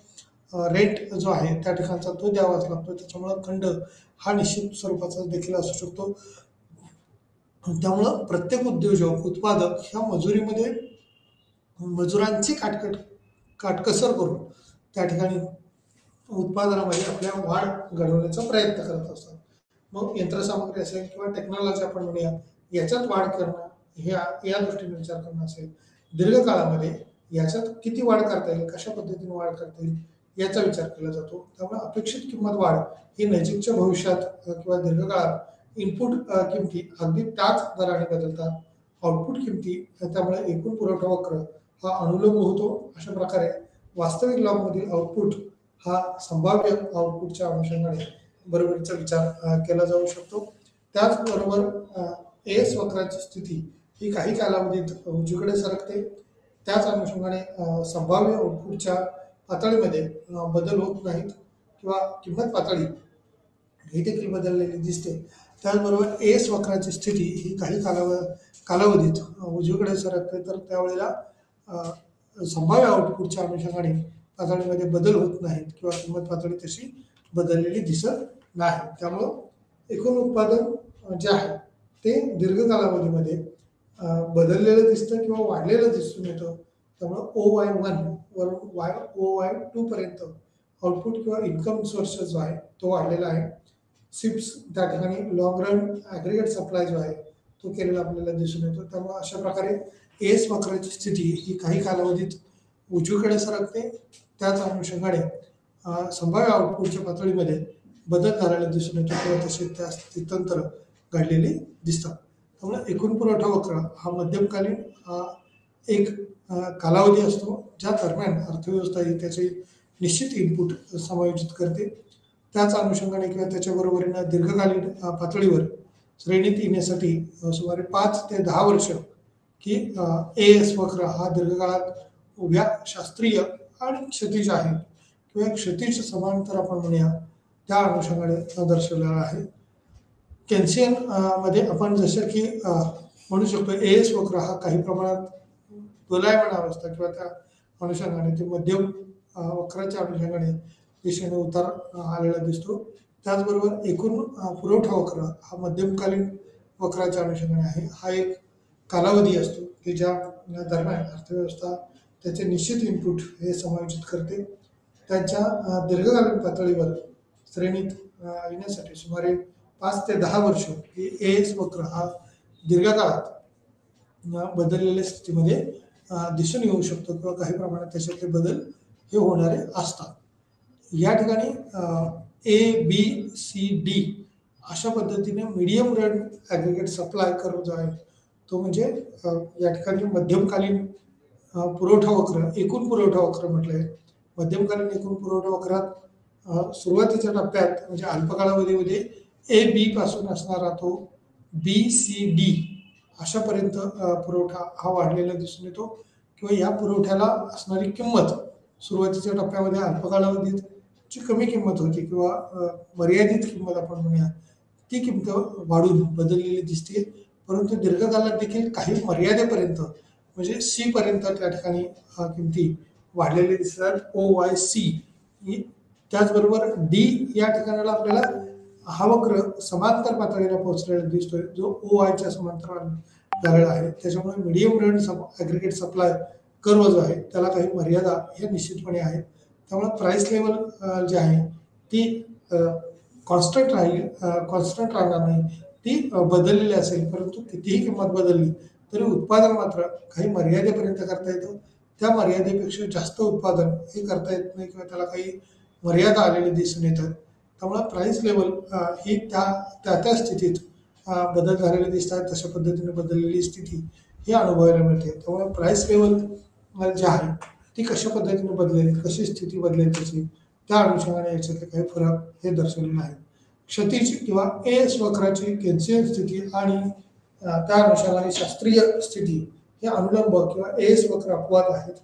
A: रेट जो आहे त्या ठिकाणचा तो द्यावाच लागतो. त्याच्यामुळं खंड हा निश्चित स्वरूपाचा देखील असू शकतो. त्यामुळं प्रत्येक उद्योजक उत्पादक ह्या मजुरीमध्ये मजुरांची काटकसर करून त्या ठिकाणी उत्पादनामध्ये आपल्या वाढ घडवण्याचा प्रयत्न करत असतात. मग यंत्रसामग्री असेल किंवा टेक्नॉलॉजी आपण म्हणूया याच्यात वाढ करणं हे या दृष्टीने विचार करणं असेल, दीर्घकाळामध्ये याच्यात किती वाढ करता येईल, कशा पद्धतीने वाढ करता येईल याचा विचार केला जातो. त्यामुळे अपेक्षित किंमत वाढ ही नजीकच्या भविष्यात किंवा दीर्घकाळात इनपुट किमती अगदी त्याच दराने बदलतात. आउटपुट किमती त्यामुळे एकूण पुरवठा वक्र हा अनुलंब होतो. अशा प्रकारे वास्तविक लॉगमधील आउटपुट हा संभाव्य आउटपुटच्या अनुषंगाने बरोबरीचा विचार केला जाऊ शकतो. त्याचबरोबर एस वक्राची स्थिती ही काही कालावधीत उजवीकडे सरकते. त्याच अनुषंगाने संभाव्य आउटपुटच्या पातळीमध्ये बदल होत नाहीत किंवा किंमत पातळी ही देखील बदललेली दिसते. त्याचबरोबर एस वक्राची स्थिती ही काही कालावधीत उजवीकडे सरकते, तर त्यावेळेला संभाव्य आउटपुटच्या अनुषंगाने पातळीमध्ये बदल होत नाहीत किंवा किंमत पातळी तशी बदललेली दिसत नाही. त्यामुळं एकूण उत्पादन जे आहे ते दीर्घ कालावधीमध्ये बदललेलं दिसतं किंवा वाढलेलं दिसून येतं. त्यामुळं OY1 वरून OY2 पर्यंत आउटपुट किंवा इन्कम सोर्स जो आहे तो वाढलेला आहे. सिप्स त्या ठिकाणी लॉंग रन ॲग्रिगेट सप्लाय जो आहे तो केलेला आपल्याला दिसून येतो. त्यामुळे अशा प्रकारे एस वक्राची स्थिती ही काही कालावधीत उजवीकडे सरकते. त्याच अनुषंगाने संभाव्य आउटपुटच्या पातळीमध्ये बदल झालेला दिसून येतो किंवा तसे त्या स्थित्यंतर घडलेली दिसतात. त्यामुळे एकूण पुरवठा वक्र हा मध्यमकालीन एक कालावधी असतो ज्या दरम्यान अर्थव्यवस्था ही त्याचे निश्चित इनपुट समायोजित करते. त्याच अनुषंगाने किंवा त्याच्या बरोबरीनं दीर्घकालीन पातळीवर श्रेणीत येण्यासाठी सुमारे 5 ते 10 वर्ष की एस वक्र हा दीर्घकाळात उभ्या शास्त्रीय आणि क्षैतिज आहे किंवा क्षैतिज समांतर आपण म्हणूया त्या अनुषंगाने दर्शवलेला आहे. केन्सियन मध्ये आपण जसं की म्हणू शकतो एस वक्र हा काही प्रमाणात दोलायमान अवस्था किंवा त्या अनुषंगाने ते मध्यम वक्राच्या अनुषंगाने दिशेने उतार आलेला दिसतो. त्याचबरोबर एकूण पुरवठा वक्र हा मध्यमकालीन वक्राच्या अनुषंगाने आहे. हा एक कालावधी असतो की ज्या दरम्यान अर्थव्यवस्था त्याचे निश्चित इनपुट हे समायोजित करते. त्यांच्या दीर्घकालीन पातळीवर श्रेणीत येण्यासाठी सुमारे 5 ते 10 वर्ष ही एस वक्र हा दीर्घकाळात बदललेल्या स्थितीमध्ये दिसून येऊ शकतो किंवा काही प्रमाणात त्याच्यातले बदल हे होणारे असतात. या ठिकाणी ABCD अशा पद्धतीने medium run aggregate supply curve जो आहे तो म्हणजे या ठिकाणी मध्यमकालीन पुरवठा वक्र एकूण पुरवठा वक्र म्हटलं आहे. मध्यमकालीन एकूण पुरवठा वक्रात सुरुवातीच्या टप्प्यात म्हणजे अल्पकालावधीमध्ये AB पासून असणारा तो BCD अशापर्यंत पुरवठा हा वाढलेला दिसून येतो किंवा या पुरवठ्याला असणारी किंमत सुरुवातीच्या टप्प्यामध्ये अल्पकालावधीची कमी किंमत होती किंवा मर्यादित किंमत आपण म्हणूया ती किंमत वाढून बदललेली दिसते. परंतु दीर्घकालात देखील काही मर्यादेपर्यंत म्हणजे C पर्यंत त्या ठिकाणी किमती वाढलेले दिसतात. OYC त्याचबरोबर D या ठिकाणाला आपल्याला हा वक्र समांतर पातळीला पोहोचलेला दिसतोय जो OIच्या समांतर झालेला आहे. त्याच्यामुळे medium run aggregate supply curve जो आहे त्याला काही मर्यादा हे निश्चितपणे आहेत. त्यामुळे प्राइस लेवल जी आहे ती कॉन्स्टंट राहणार नाही, ती बदललेली असेल. परंतु कितीही किंमत बदलली तरी उत्पादन मात्र काही मर्यादेपर्यंत करता येतं. त्या मर्यादेपेक्षा जास्त उत्पादन हे करता येत नाही किंवा त्याला काही मर्यादा आलेली दिसून येतात. त्यामुळे प्राइस लेवल ही त्या स्थितीत बदल झालेले दिसतात. तशा पद्धतीने बदललेली स्थिती ही अनुभवायला मिळते. त्यामुळे प्राइस लेवल जी आहे ती कशा पद्धतीने बदलेल, कशी स्थिती बदलेल त्याची त्या अनुषंगाने याच्यातले काही फरक हे दर्शवलेले आहेत. क्षैतिज किंवा एस वक्राची केन्सियन स्थिती आणि त्या अनुषंगाने शास्त्रीय स्थिती हे अनुलंब किंवा एस वक्र अपवाद आहेत.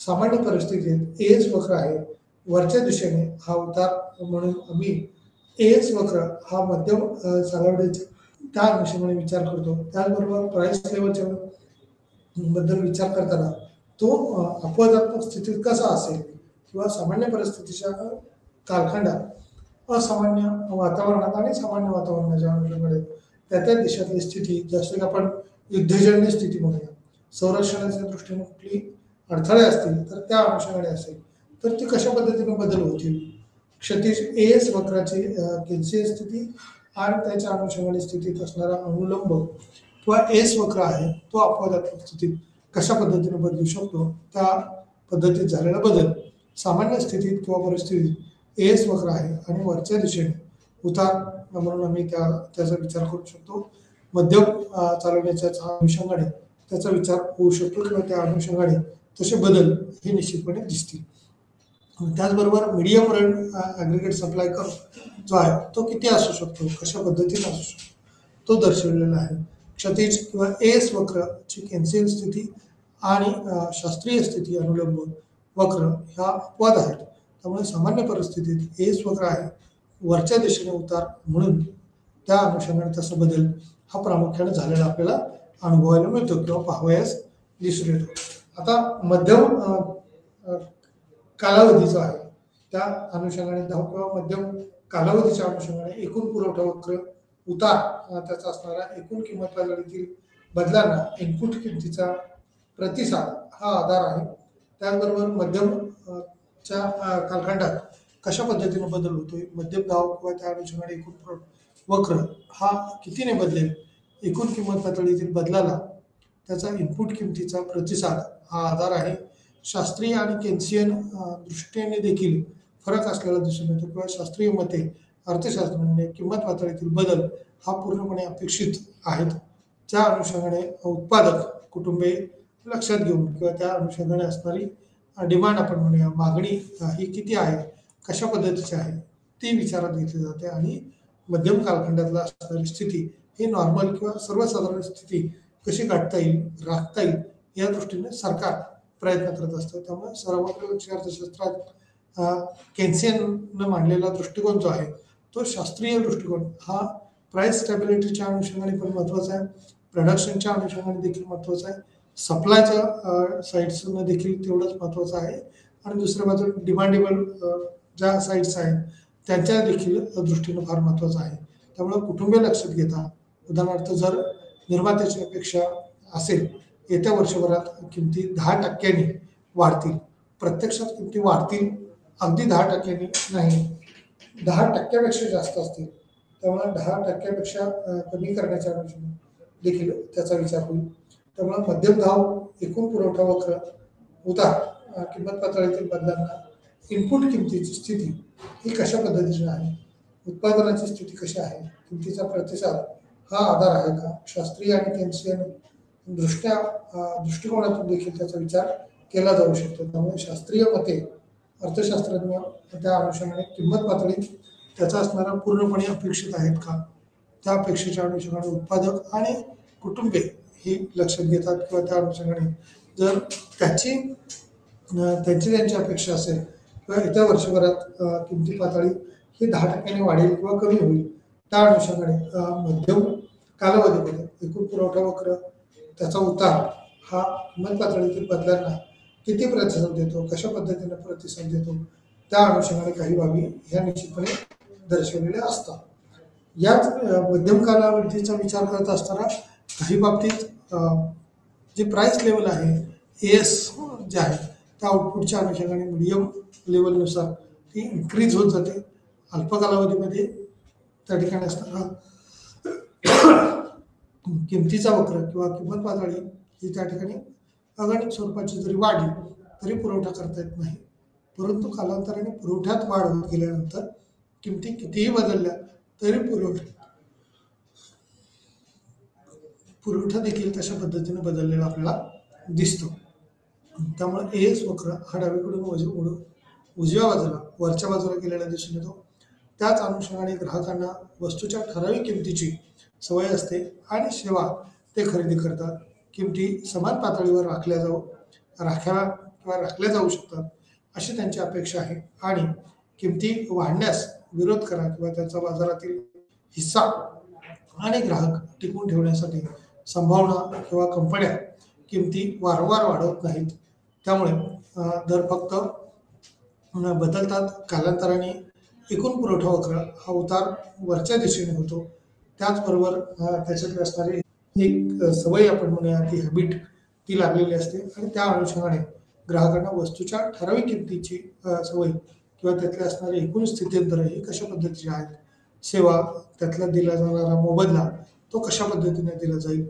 A: सामान्य परिस्थितीत एस वक्र आहे वरच्या दिशेने हा उतार म्हणून आम्ही एस वक्र हा मध्यम चालवण्याचा त्या अनुषंगाने विचार करतो. त्याचबरोबर प्राइस लेवलच्या बद्दल विचार करताना तो अपवादात्मक स्थितीत कसा असेल किंवा सामान्य परिस्थितीच्या कालखंडात असामान्य वातावरणात आणि सामान्य वातावरणाच्या अनुषंगाने त्या देशातली स्थिती जसं की आपण युद्धजन्य स्थिती म्हणूया, संरक्षणाच्या दृष्टीने कुठली अडथळे असतील तर त्या अनुषंगाने असेल तर ती कशा पद्धतीने बदल होतील. क्षैतिज एस वक्राची केन्सियन स्थिती आणि त्याच्या अनुषंगाने स्थितीत असणारा अनुलंब किंवा एस वक्र आहे तो अपवादात्मक स्थितीत कशा पद्धतीने बदलू शकतो त्या पद्धतीत झालेला बदल सामान्य स्थितीत किंवा परिस्थितीत एस वक्र आहे आणि वरच्या दिशेने उतार म्हणून आम्ही त्याचा विचार करू शकतो. मध्यम चालवण्याच्या अनुषंगाने त्याचा विचार होऊ शकतो किंवा त्या अनुषंगाने तसे बदल हे निश्चितपणे दिसतील. त्याचबरोबर medium run aggregate supply curve जो आहे तो किती असू शकतो, कशा पद्धतीने असू शकतो तो दर्शवलेला आहे. क्षैतिज किंवा एस वक्रची केन्सियन स्थिती आणि शास्त्रीय स्थिती अनुलंब वक्र ह्या अपवाद आहेत. त्यामुळे सामान्य परिस्थितीत एस वक्र आहे, वरच्या दिशेने उतार म्हणून त्या अनुषंगाने तसा बदल हा प्रामुख्याने झालेला आपल्याला अनुभवायला मिळतो किंवा पाहावयास दिसून येतो. आता मध्यम कालावधी जो आहे त्या अनुषंगाने किंवा मध्यम कालावधीच्या अनुषंगाने एकूण पुरवठा वक्र उतार त्याचा असणारा एकूण किंमत पातळीतील बदलांना इनपुट किमतीचा प्रतिसाद हा आधार आहे. त्याचबरोबर मध्यम च्या कालखंडात कशा पद्धतीने बदल होतोय, मध्यम धाव किंवा त्या अनुषंगाने एकूण वक्र हा कितीने बदलेल, एकूण किंमत पातळीतील बदलाला त्याचा इनपुट किमतीचा प्रतिसाद हा आधार आहे. शास्त्रीय आणि केन्सियन दृष्टीने देखील फरक असलेला दिसून येतो किंवा शास्त्रीय मते अर्थशास्त्राने किंमत पातळीतील बदल हा पूर्णपणे अपेक्षित आहेत. त्या अनुषंगाने उत्पादक कुटुंबे लक्षात घेऊन किंवा त्या अनुषंगाने असणारी डिमांड आपण म्हणूया मागणी ही किती आहे, कशा पद्धतीची आहे ती विचारात घेतली जाते आणि मध्यम कालखंडातला असणारी स्थिती ही नॉर्मल किंवा सर्वसाधारण स्थिती कशी गाठता येईल, राखता येईल या दृष्टीने सरकार प्रयत्न करत असतं. त्यामुळे सर्वमात्र अर्थशास्त्रात केन्सियननं मांडलेला दृष्टिकोन जो आहे तो शास्त्रीय दृष्टिकोन हा प्राइस स्टॅबिलिटीच्या अनुषंगाने पण महत्त्वाचा आहे, प्रोडक्शनच्या अनुषंगाने देखील महत्त्वाचा आहे, सप्लायच्या साईड्सनं देखील तेवढंच महत्त्वाचं आहे आणि दुसऱ्या बाजूला डिमांडेबल ज्या साईड्स आहेत त्यांच्या देखील दृष्टीनं फार महत्त्वाचं आहे. त्यामुळे कुटुंबीय लक्षात घेता उदाहरणार्थ जर निर्मात्याची अपेक्षा असेल येत्या वर्षभरात किमती 10% वाढतील, प्रत्यक्षात किमती वाढतील अगदी 10% नाही, 10% जास्त असतील, त्यामुळे 10% कमी करण्याच्या अनुषंगाने देखील त्याचा विचार होईल. त्यामुळे मध्यम धाव एकूण पुरवठा वक्र उतार किंमत पातळीतील बदलांना इनपुट किमतीची स्थिती ही कशा पद्धतीची आहे, उत्पादनाची स्थिती कशी आहे, किमतीचा प्रतिसाद हा आधार आहे का, शास्त्रीय आणि केन्सियन दृष्टिकोनातून देखील त्याचा विचार केला जाऊ शकतो. त्यामुळे शास्त्रीय मते अर्थशास्त्रज्ञ त्या अनुषंगाने किंमत पातळीत त्याचा असणारा पूर्णपणे अपेक्षित आहेत का, त्या अपेक्षेच्या अनुषंगाने उत्पादक आणि कुटुंबे ही लक्षात घेतात किंवा त्या अनुषंगाने जर त्यांची अपेक्षा असेल किंवा येत्या वर्षभरात किमती पातळी ही 10% वाढेल किंवा कमी होईल, त्या अनुषंगाने मध्यम कालावधीमध्ये एकूण पुरवठा वक्र त्याचा उतार हा किंमत पातळीतील बदलांना किती प्रतिसाद देतो, कशा पद्धतीने प्रतिसाद देतो त्या अनुषंगाने काही बाबी ह्या निश्चितपणे दर्शवलेल्या असतात. याच मध्यम कालावधीचा विचार करत असताना काही बाबतीत जे प्राइस लेवल आहे एस जे आहे त्या आउटपुटच्या अनुषंगाने मीडियम लेवलनुसार ती इन्क्रीज होत जाते. अल्प कालावधीमध्ये त्या ठिकाणी असताना किमतीचा वक्र किंवा किंमत पातळी ही त्या ठिकाणी अगणित स्वरूपाची जरी वाढली तरी पुरवठा करता येत नाही, परंतु कालांतराने पुरवठ्यात वाढ होत गेल्यानंतर किमती कितीही बदलल्या तरी पुरवठा देखील तशा पद्धतीने बदललेला आपल्याला दिसतो. त्यामुळे एस वक्र हा डावीकडून उजव्या बाजूला वरच्या बाजूला गेलेला दिसून येतो. त्याच अनुषंगाने ग्राहकांना वस्तूच्या ठराविक किमतीची सवय असते आणि सेवा ते खरेदी करतात. किमती समान पातळीवर राखल्या जाऊ शकतात अशी त्यांची अपेक्षा आहे आणि किमती वाढण्यास विरोध करा किंवा त्यांचा बाजारातील हिस्सा आणि ग्राहक टिकवून ठेवण्यासाठी संभावना किंवा कंपन्या किमती वारंवार वाढवत नाहीत. त्यामुळे दर फक्त बदलतात. कालांतराने एकूण पुरवठा वक्र हा उतार वरच्या दिशेने होतो. त्याचबरोबर त्याच्याकडे असणारी एक सवय आपण म्हणूया ती हॅबिट ती लागलेली असते आणि त्या अनुषंगाने ग्राहकांना वस्तूच्या ठराविक किमतीची सवय किंवा त्यातले असणारे एकूण स्थित्यंतर हे कशा पद्धतीचे आहेत, सेवा त्यातला दिला जाणारा मोबदला तो कशा पद्धतीने दिला जाईल.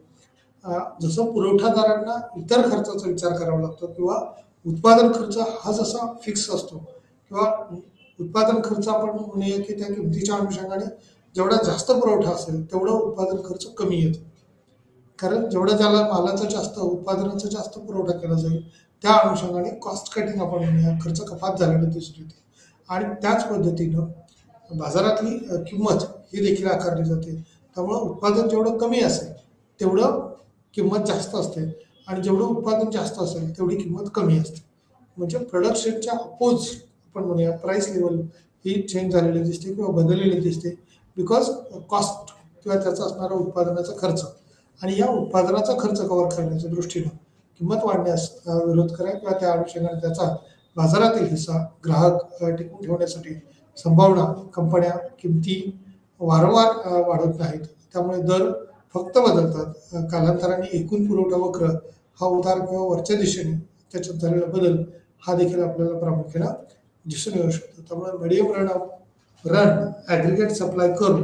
A: जसं पुरवठादारांना इतर खर्चाचा विचार करावा लागतो किंवा उत्पादन खर्च हा जसा फिक्स असतो किंवा उत्पादन खर्च आपण म्हणूया की त्या किमतीच्या अनुषंगाने जेवढा जास्त पुरवठा असेल तेवढा उत्पादन खर्च कमी येतो. कारण जेवढा त्याला मालाचा जास्त उत्पादनाचा जास्त पुरवठा केला जाईल त्या अनुषंगाने कॉस्ट कटिंग आपण म्हणूया, खर्च कपात झालेलं दिसून येते. आणि त्याच पद्धतीनं बाजारातली किंमत ही देखील आकारली जाते. त्यामुळं उत्पादन जेवढं कमी असेल तेवढं किंमत जास्त असते आणि जेवढं उत्पादन जास्त असेल तेवढी किंमत कमी असते. म्हणजे प्रोडक्शनच्या अपोज आपण म्हणूया प्राइस लेवल ही चेंज झालेली दिसते किंवा बदललेली दिसते बिकॉज कॉस्ट किंवा त्याचा असणारा उत्पादनाचा खर्च आणि या उत्पादनाचा खर्च कव्हर करण्याच्या दृष्टीनं किंमत वाढण्यास विरोध करा किंवा त्या अनुषंगाने त्याचा बाजारातील हिस्सा ग्राहक टिकवून ठेवण्यासाठी संभावना कंपन्या किमती वारंवार वाढत नाहीत. त्यामुळे दर फक्त बदलतात. कालांतराने एकूण पुरवठा वक्र हा उतार किंवा वरच्या दिशेने त्याच्यात झालेला बदल हा देखील आपल्याला प्रामुख्याने दिसून येऊ शकतो. त्यामुळे medium run aggregate supply curve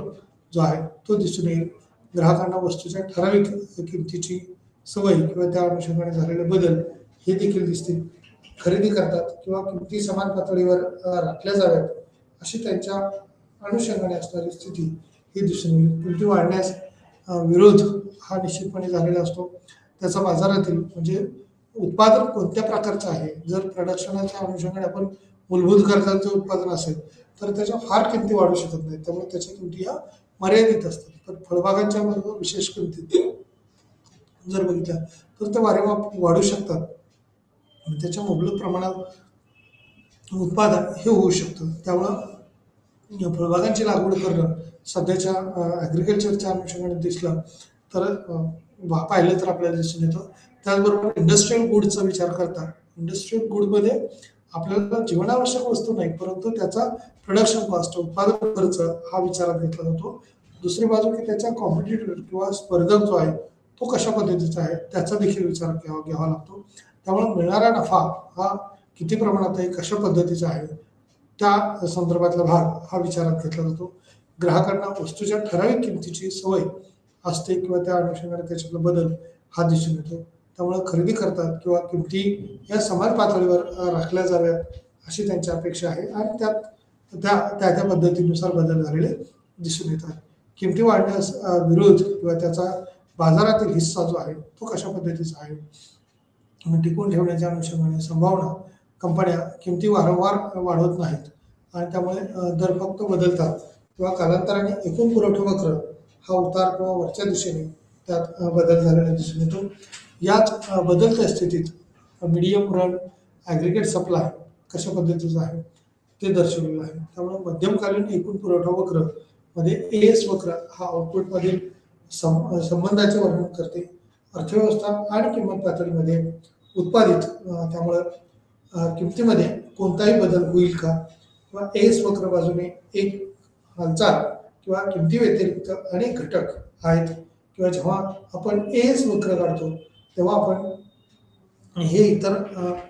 A: जो आहे तो दिसून येईल. ग्राहकांना वस्तूच्या ठराविक किमतीची सवय किंवा त्या अनुषंगाने झालेले बदल हे देखील दिसतील. खरेदी करतात किंवा किमती समान पातळीवर राखल्या जाव्यात अशी त्यांच्या अनुषंगाने असणारी स्थिती ही दिसून येईल. किमती वाढण्यास विरोध हा निश्चितपणे झालेला असतो. त्याचा बाजारातील म्हणजे उत्पादन कोणत्या प्रकारचं आहे. जर प्रोडक्शनाच्या अनुषंगाने आपण मूलभूत गरजांचं उत्पादन असेल तर त्याच्या फार किमती वाढू शकत नाहीत. त्यामुळे त्याच्या किमती ह्या मर्यादित असतात. पण फळबागांच्या विशेष किमती जर बघितल्या तर त्या वाढू शकतात आणि त्याच्या मुबलक प्रमाणात उत्पादन हे होऊ शकतं. त्यामुळं फळबागांची लागवड करणं सध्याच्या ॲग्रिकल्चरच्या अनुषंगाने दिसलं तर पाहिलं तर आपल्याला दिसून येतं. त्याचबरोबर इंडस्ट्रीयल गुडचा विचार करता इंडस्ट्रीयल गुडमध्ये आपल्याला जीवनावश्यक वस्तू नाही परंतु त्याचा प्रोडक्शन कॉस्ट उत्पादन खर्च हा विचारात घेतला जातो. दुसरी बाजू की त्याचा कॉम्पिटिटर किंवा स्पर्धक जो आहे तो कशा पद्धतीचा आहे त्याचा देखील विचार घ्यावा लागतो. त्यामुळे मिळणारा नफा हा किती प्रमाणात आहे कशा पद्धतीचा आहे त्या संदर्भातला भाग हा विचारात घेतला जातो. ग्राहकांना वस्तूच्या ठराविक किमतीची सवय असते किंवा त्या अनुषंगाने त्याच्यातला बदल हा दिसून येतो. त्यामुळे खरेदी करतात किंवा किमती या समान पातळीवर राखल्या जाव्यात अशी त्यांची अपेक्षा आहे आणि त्यात त्या पद्धतीनुसार बदल झालेले दिसून येतात. किमती वाढण्यास विरोध किंवा त्याचा बाजारातील हिस्सा जो आहे तो कशा पद्धतीचा आहे टिकून ठेवण्याच्या अनुषंगाने संभावना कंपन्या किमती वारंवार वाढवत नाहीत आणि त्यामुळे दर फक्त बदलतात किंवा कालांतराने एकूण पुरवठा वक्र हा उतार किंवा वरच्या दिशेने त्यात बदल झालेला दिसून येतो. याच बदलत्या स्थितीत मीडियम रन ॲग्रिगेट सप्लाय कशा पद्धतीचं आहे ते दर्शवलेलं आहे. त्यामुळे मध्यमकालीन एकूण पुरवठा वक्र मध्ये एएस वक्र हा आउटपुटमधील संबंधाचे वर्णन करते. अर्थव्यवस्था आणि किंमत पातळीमध्ये उत्पादित त्यामुळं किमतीमध्ये कोणताही बदल होईल का किंवा एएस वक्र बाजूने एक हालचाल किंवा किमती व्यतिरिक्त अनेक घटक आहेत किंवा जेव्हा आपण एएस वक्र काढतो तेव्हा आपण हे इतर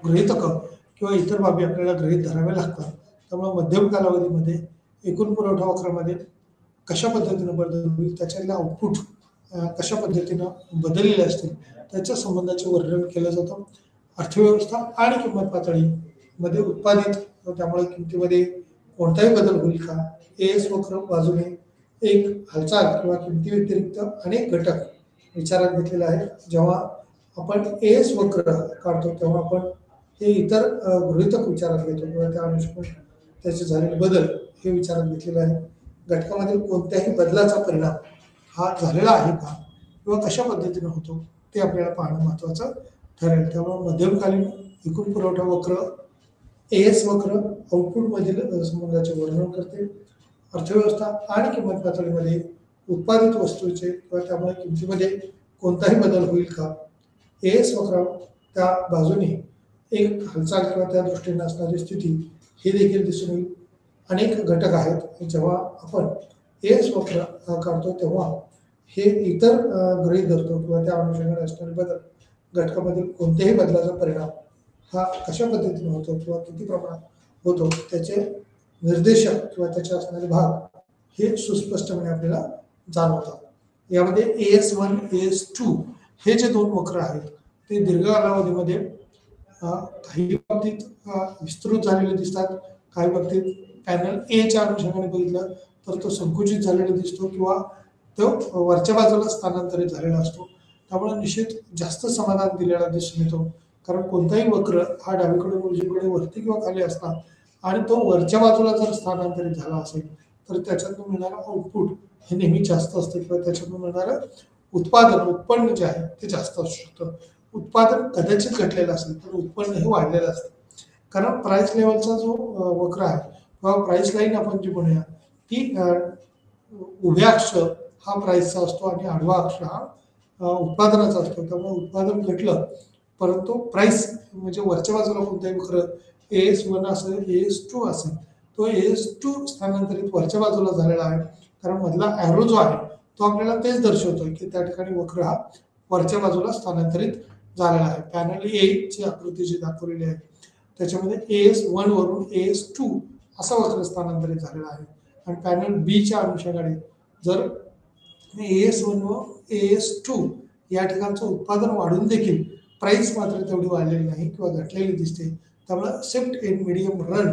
A: गृहीतकं किंवा इतर बाबी आपल्याला गृहीत धराव्या लागतात. त्यामुळे मध्यम कालावधीमध्ये एकूण पुरवठा वक्रामध्ये कशा पद्धतीनं बदल होईल त्याच्यातलं आउटपुट कशा पद्धतीनं बदललेले असतील त्याच्या संबंधाचे वर्णन केलं जातं. अर्थव्यवस्था आणि किंमत पातळीमध्ये उत्पादित त्यामुळे किमतीमध्ये कोणताही बदल होईल का एएस वक्र बाजूने एक हालचाल किंवा किमती व्यतिरिक्त अनेक घटक विचारात घेतलेले आहेत. जेव्हा आपण एएस वक्र काढतो तेव्हा आपण हे इतर गृहीतक विचारात घेतो किंवा त्या अनुषंगाने त्याचे झालेले बदल हे विचारात घेतलेले आहे. घटकामधील कोणत्याही बदलाचा परिणाम हा झालेला आहे का किंवा कशा पद्धतीने होतो ते आपल्याला पाहणं महत्त्वाचं ठरेल. त्यामुळे मध्यमकालीन एकूण पुरवठा वक्र एएस वक्र आउटपुटमधील संबंधाचे वर्णन करते. अर्थव्यवस्था आणि किंमत पातळीमध्ये उत्पादित वस्तूचे किंवा त्यामुळे किमतीमध्ये कोणताही बदल होईल का एएस वक्र त्या बाजूने एक हालचाल किंवा त्या दृष्टीने असणारी स्थिती हे देखील दिसून येईल. अनेक घटक आहेत जेव्हा आपण एएस वक्र काढतो तेव्हा हे इतर गृहीत धरतो किंवा त्या अनुषंगाने असणारे बदल घटकामधील कोणत्याही बदलाचा परिणाम हा कशा पद्धतीने होतो किंवा किती प्रमाणात होतो त्याचे निर्देशक किंवा त्याचे असणारे भाग हे सुस्पष्टपणे आपल्याला जाणवतात. यामध्ये AS1 AS2 हे जे दोन वक्र आहेत ते दीर्घ कालावधीमध्ये काही बाबतीत विस्तृत झालेले दिसतात, काही बाबतीत पॅनल एच्या अनुषंगाने बघितलं तर तो संकुचित झालेला दिसतो किंवा तो वरच्या बाजूला स्थानांतरित झालेला असतो. त्यामुळे निश्चित जास्त समाधान दिलेला दिसून येतो, कारण कोणताही वक्र हा डावीकडून उजवीकडे वरती किंवा खाली असला आणि तो वरच्या बाजूला जर स्थानांतरित झाला असेल तर त्याच्यातून मिळणारं आउटपुट हे नेहमी जास्त असतं किंवा त्याच्यातून मिळणारं उत्पन्न जे आहे ते जास्त असू शकतं. उत्पादन कदाचित घटलेलं असेल पण उत्पन्न हे वाढलेलं असतं, कारण प्राइस लेवलचा जो वक्र आहे किंवा प्राइस लाईन आपण जी म्हणूया ती उभ्या अक्ष हा प्राइसचा असतो आणि आडवा अक्ष हा उत्पादनाचा असतो. त्यामुळे उत्पादन घटलं परंतु प्राइस म्हणजे वरच्या बाजूला कोणताही वक्र AS1 असेल AS2 असेल तो AS2 स्थानांतरित वरच्या बाजूला झालेला आहे, कारण मधला ॲरो जो आहे तो आपल्याला तेच दर्शवतोय की त्या ठिकाणी वक्र हा वरच्या बाजूला स्थानांतरित झालेला आहे. पॅनल ए ची आकृती जी दाखवलेली आहे त्याच्यामध्ये AS1 वरून AS2 असा वक्र स्थानांतरित झालेला आहे आणि पॅनल बी च्या अनुषंगाने जर AS1 व AS2 या ठिकाणचं उत्पादन वाढून देखील प्राइस मात्र तेवढी वाढलेली नाही किंवा घटलेली दिसते. त्यामुळे shift in medium run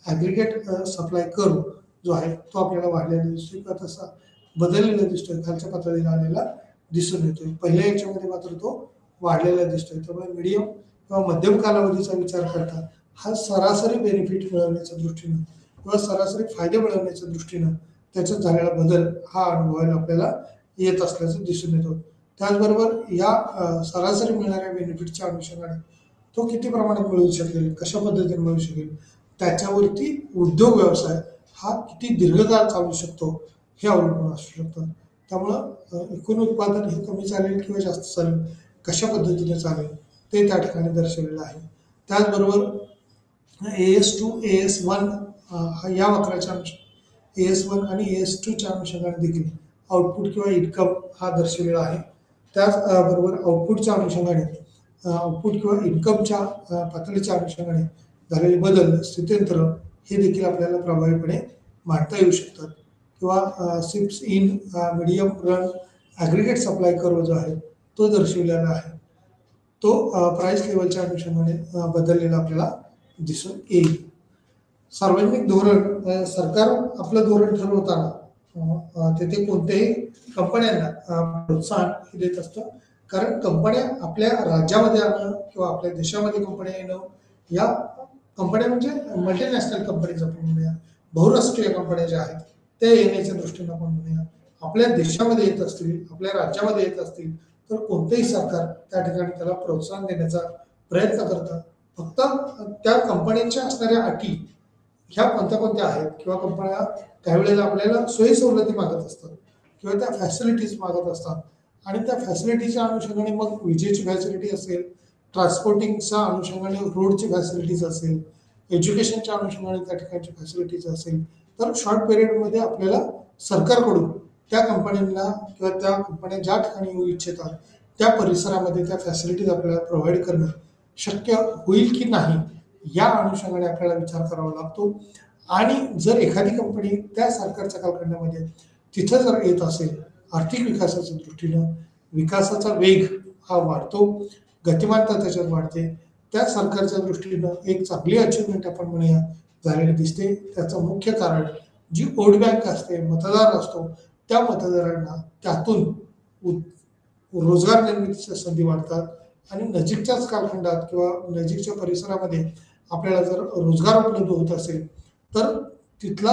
A: aggregate supply curve जो आहे तो आपल्याला वाढलेला दिसतोय किंवा तसा बदललेला दिसतोय, खालच्या पातळीला आलेला दिसून येतोय. पहिल्या याच्यामध्ये मात्र तो वाढलेला दिसतोय. त्यामुळे मीडियम किंवा मध्यम कालावधीचा विचार करता हा सरासरी बेनिफिट मिळवण्याच्या दृष्टीनं किंवा सरासरी फायदे मिळवण्याच्या दृष्टीनं त्याच्यात झालेला बदल हा अनुभवायला आपल्याला येत असल्याचं दिसून येतो. त्याचबरोबर या सरासरी मिळणाऱ्या बेनिफिटच्या अनुषंगाने तो किती प्रमाणात मिळू शकेल, कशा पद्धतीने मिळू शकेल, त्याच्यावरती उद्योग व्यवसाय हा किती दीर्घकाळ चालू शकतो हे अवलंबून असू शकतं. त्यामुळं एकूण उत्पादन हे कमी चालेल किंवा जास्त चालेल, कशा पद्धतीने चालेल ते त्या ठिकाणी दर्शवलेलं आहे. त्याचबरोबर AS2 AS1 या वक्राच्या AS1 आणि AS2 च्या अनुषंगाने देखील आउटपुट किंवा इन्कम हा दर्शवलेला आहे. त्याचबरोबर आउटपुटच्या अनुषंगाने आउटपुट किंवा इन्कमच्या पातळीच्या अनुषंगाने झालेले बदल स्थित्यंतर हे देखील आपल्याला प्रभावीपणे मांडता येऊ शकतात किंवा shift in medium run aggregate supply curve जो आहे तो दर्शवलेला आहे. तो प्राइस लेवलच्या अनुषंगाने बदललेला आपल्याला दिसून येईल. सार्वजनिक धोरण सरकार आपलं धोरण ठरवताना तेथे कोणत्याही कंपन्यांना प्रोत्साहन देत असतं, कारण कंपन्या आपल्या राज्यामध्ये आणणं किंवा आपल्या देशामध्ये कंपन्या येणं, या कंपन्या म्हणजे मल्टीनॅशनल कंपनीज आपण म्हणूया, बहुराष्ट्रीय कंपन्या ज्या आहेत त्या येण्याच्या दृष्टीनं आपण म्हणूया, आपल्या देशामध्ये येत असतील आपल्या राज्यामध्ये येत असतील तर कोणतेही सरकार त्या ठिकाणी त्याला प्रोत्साहन देण्याचा प्रयत्न करतं. फक्त त्या कंपन्यांच्या असणाऱ्या अटी ह्या कोणत्या कोणत्या आहेत किंवा कंपन्या त्यावेळेला आपल्याला सोयी सवलती मागत असतात किंवा त्या फॅसिलिटीज मागत असतात आणि त्या फॅसिलिटीच्या अनुषंगाने मग विजेची फॅसिलिटी असेल, ट्रान्सपोर्टिंगच्या अनुषंगाने रोडची फॅसिलिटीज असेल, एज्युकेशनच्या अनुषंगाने त्या ठिकाणची फॅसिलिटीज असेल, तर शॉर्ट पिरियडमध्ये आपल्याला सरकारकडून त्या कंपन्यांना किंवा त्या कंपन्या ज्या ठिकाणी येऊ इच्छितात त्या परिसरामध्ये त्या फॅसिलिटीज आपल्याला प्रोव्हाइड करणं शक्य होईल की नाही या अनुषंगाने आपल्याला विचार करावा लागतो. आणि जर एखादी कंपनी त्या सरकारच्या कालखंडामध्ये तिथं जर येत असेल, आर्थिक विकासाच्या दृष्टीनं विकासाचा वेग हा वाढतो, गतिमानता त्याच्यात वाढते, त्या सरकारच्या दृष्टीनं एक चांगली अचिव्हमेंट आपण म्हणूया झालेली दिसते. त्याचं मुख्य कारण जी वोट बँक असते, मतदार असतो, त्या मतदारांना त्यातून रोजगार निर्मितीच्या संधी वाढतात आणि नजीकच्याच कालखंडात किंवा नजीकच्या परिसरामध्ये आपल्याला जर रोजगार उपलब्ध होत असेल तर तिथला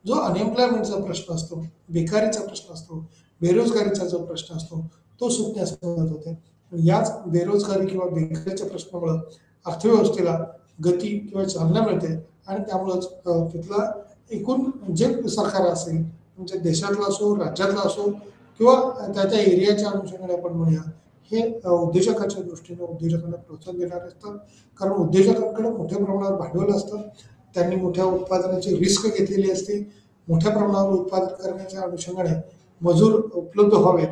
A: जो अनएम्प्लॉयमेंटचा प्रश्न असतो, बेकारीचा प्रश्न असतो, बेरोजगारीचा जो प्रश्न असतो तो सुटण्यास मदत होते. याच बेरोजगारी किंवा बेकारीच्या प्रश्नामुळे अर्थव्यवस्थेला गती किंवा चालना मिळते आणि त्यामुळेच तिथला एकूण जे सरकार असेल म्हणजे देशातला असो, राज्यातला असो किंवा त्या एरियाच्या अनुषंगाने आपण म्हणूया, हे उद्योजकाच्या दृष्टीने उद्योजकांना प्रोत्साहन देणारे असतात. कारण उद्योजकांकडे मोठ्या प्रमाणावर भांडवल असतं, त्यांनी मोठ्या उत्पादनाची रिस्क घेतलेली असते, मोठ्या प्रमाणावर उत्पादन करण्याच्या अनुषंगाने मजूर उपलब्ध व्हावेत.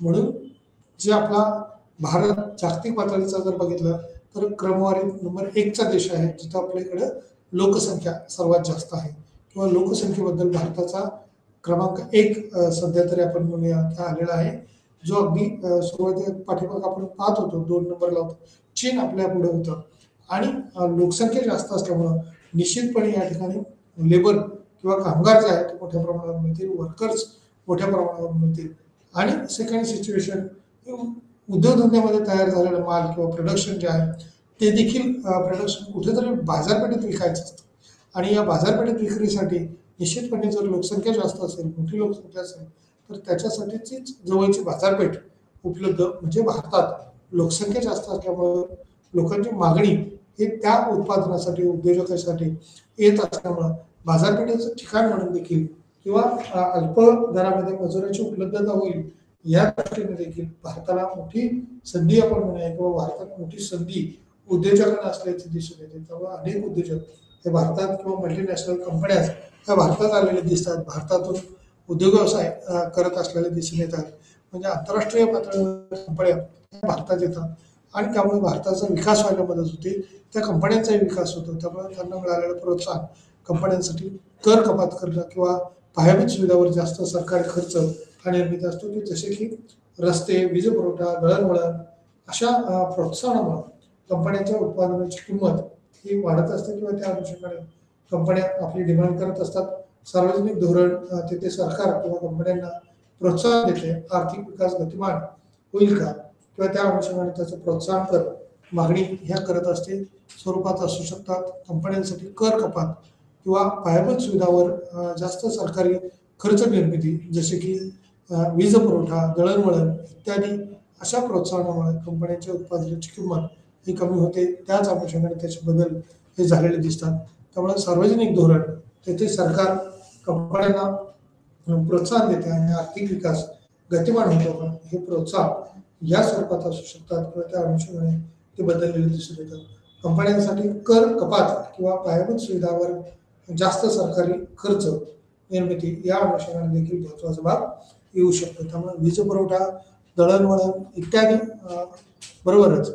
A: म्हणून जे आपला भारत जागतिक पातळीचा जर बघितलं तर क्रमवारीत नंबर 1चा देश आहे, जिथं आपल्याकडे लोकसंख्या सर्वात जास्त आहे किंवा लोकसंख्येबद्दल भारताचा क्रमांक 1 सध्या तरी आपण म्हणूया आलेला आहे, जो अगदी सुरुवातीला पाठीमाग आपण पाहत होतो 2 नंबरला होता, चीन आपल्या पुढे होतं. आणि लोकसंख्या जास्त असल्यामुळं निश्चितपणे या ठिकाणी लेबर किंवा कामगार जे आहेत ते मोठ्या प्रमाणावर मिळतील, वर्कर्स मोठ्या प्रमाणावर मिळतील. आणि सेकंड सिच्युएशन, उद्योगधंद्यामध्ये तयार झालेला माल किंवा प्रोडक्शन जे आहे ते देखील प्रोडक्शन कुठेतरी बाजारपेठेत विकायचं असतं. आणि या बाजारपेठेत विक्रीसाठी निश्चितपणे जर लोकसंख्या जास्त असेल, मोठी लोकसंख्या असेल, तर त्याच्यासाठीचीच जवळची बाजारपेठ उपलब्ध, म्हणजे भारतात लोकसंख्या जास्त असल्यामुळं लोकांची मागणी हे त्या उत्पादनासाठी, उद्योजकासाठी येत असल्यामुळं बाजारपेठेचं ठिकाण म्हणून देखील किंवा अल्प दरामध्ये मजुराची उपलब्धता होईल या दृष्टीने देखील भारताला मोठी संधी आपण म्हणूया, किंवा भारतात मोठी संधी उद्योजकांना असल्याची दिसून येते. त्यामुळे अनेक उद्योजक हे भारतात किंवा मल्टीनॅशनल कंपन्या ह्या भारतात आलेले दिसतात, भारतातून उद्योग व्यवसाय करत असलेले दिसून येतात. म्हणजे आंतरराष्ट्रीय पातळीवर कंपन्या भारतात येतात आणि त्यामुळे भारताचा विकास व्हायला मदत होते, त्या कंपन्यांचाही विकास होतो. त्यामुळे त्यांना मिळालेलं प्रोत्साहन कंपन्यांसाठी कर कपात करणं किंवा पायाभूत सुविधावर जास्त सरकारी खर्च हा निर्मित असतो, की जसे की रस्ते, वीज पुरवठा, दळणवळण अशा प्रोत्साहनामुळे कंपन्यांच्या उत्पादनाची किंमत ही वाढत असते किंवा त्या अनुषंगाने कंपन्या आपली डिमांड करत असतात. सार्वजनिक धोरण तिथे सरकार किंवा कंपन्यांना प्रोत्साहन देते. आर्थिक विकास गतिमान होईल का, किंवा त्या अनुषंगाने त्याचं प्रोत्साहन कर मागणी ह्या करत असते स्वरूपात असू शकतात. कंपन्यांसाठी कर कपात किंवा पायाभूत सुविधावर जास्त सरकारी खर्च निर्मिती, जसे की वीज पुरवठा, दळणवळण इत्यादी अशा प्रोत्साहनामुळे कंपन्यांच्या उत्पादनाची किंमत ही कमी होते. त्याच अनुषंगाने त्याचे बदल हे झालेले दिसतात. त्यामुळे सार्वजनिक धोरण तेथे सरकार कंपन्यांना प्रोत्साहन देते आणि आर्थिक विकास गतिमान होतो. पण हे प्रोत्साहन या स्वरूपात असू शकतात किंवा त्या अनुषंगाने ते बदललेले दिसून येतात. कंपन्यांसाठी कर कपात किंवा पायाभूत सुविधावर जास्त सरकारी खर्च निर्मिती या अनुषंगाने देखील महत्त्वाचा भाग येऊ शकतो. त्यामुळे वीज पुरवठा, दळणवळण इत्यादी बरोबरच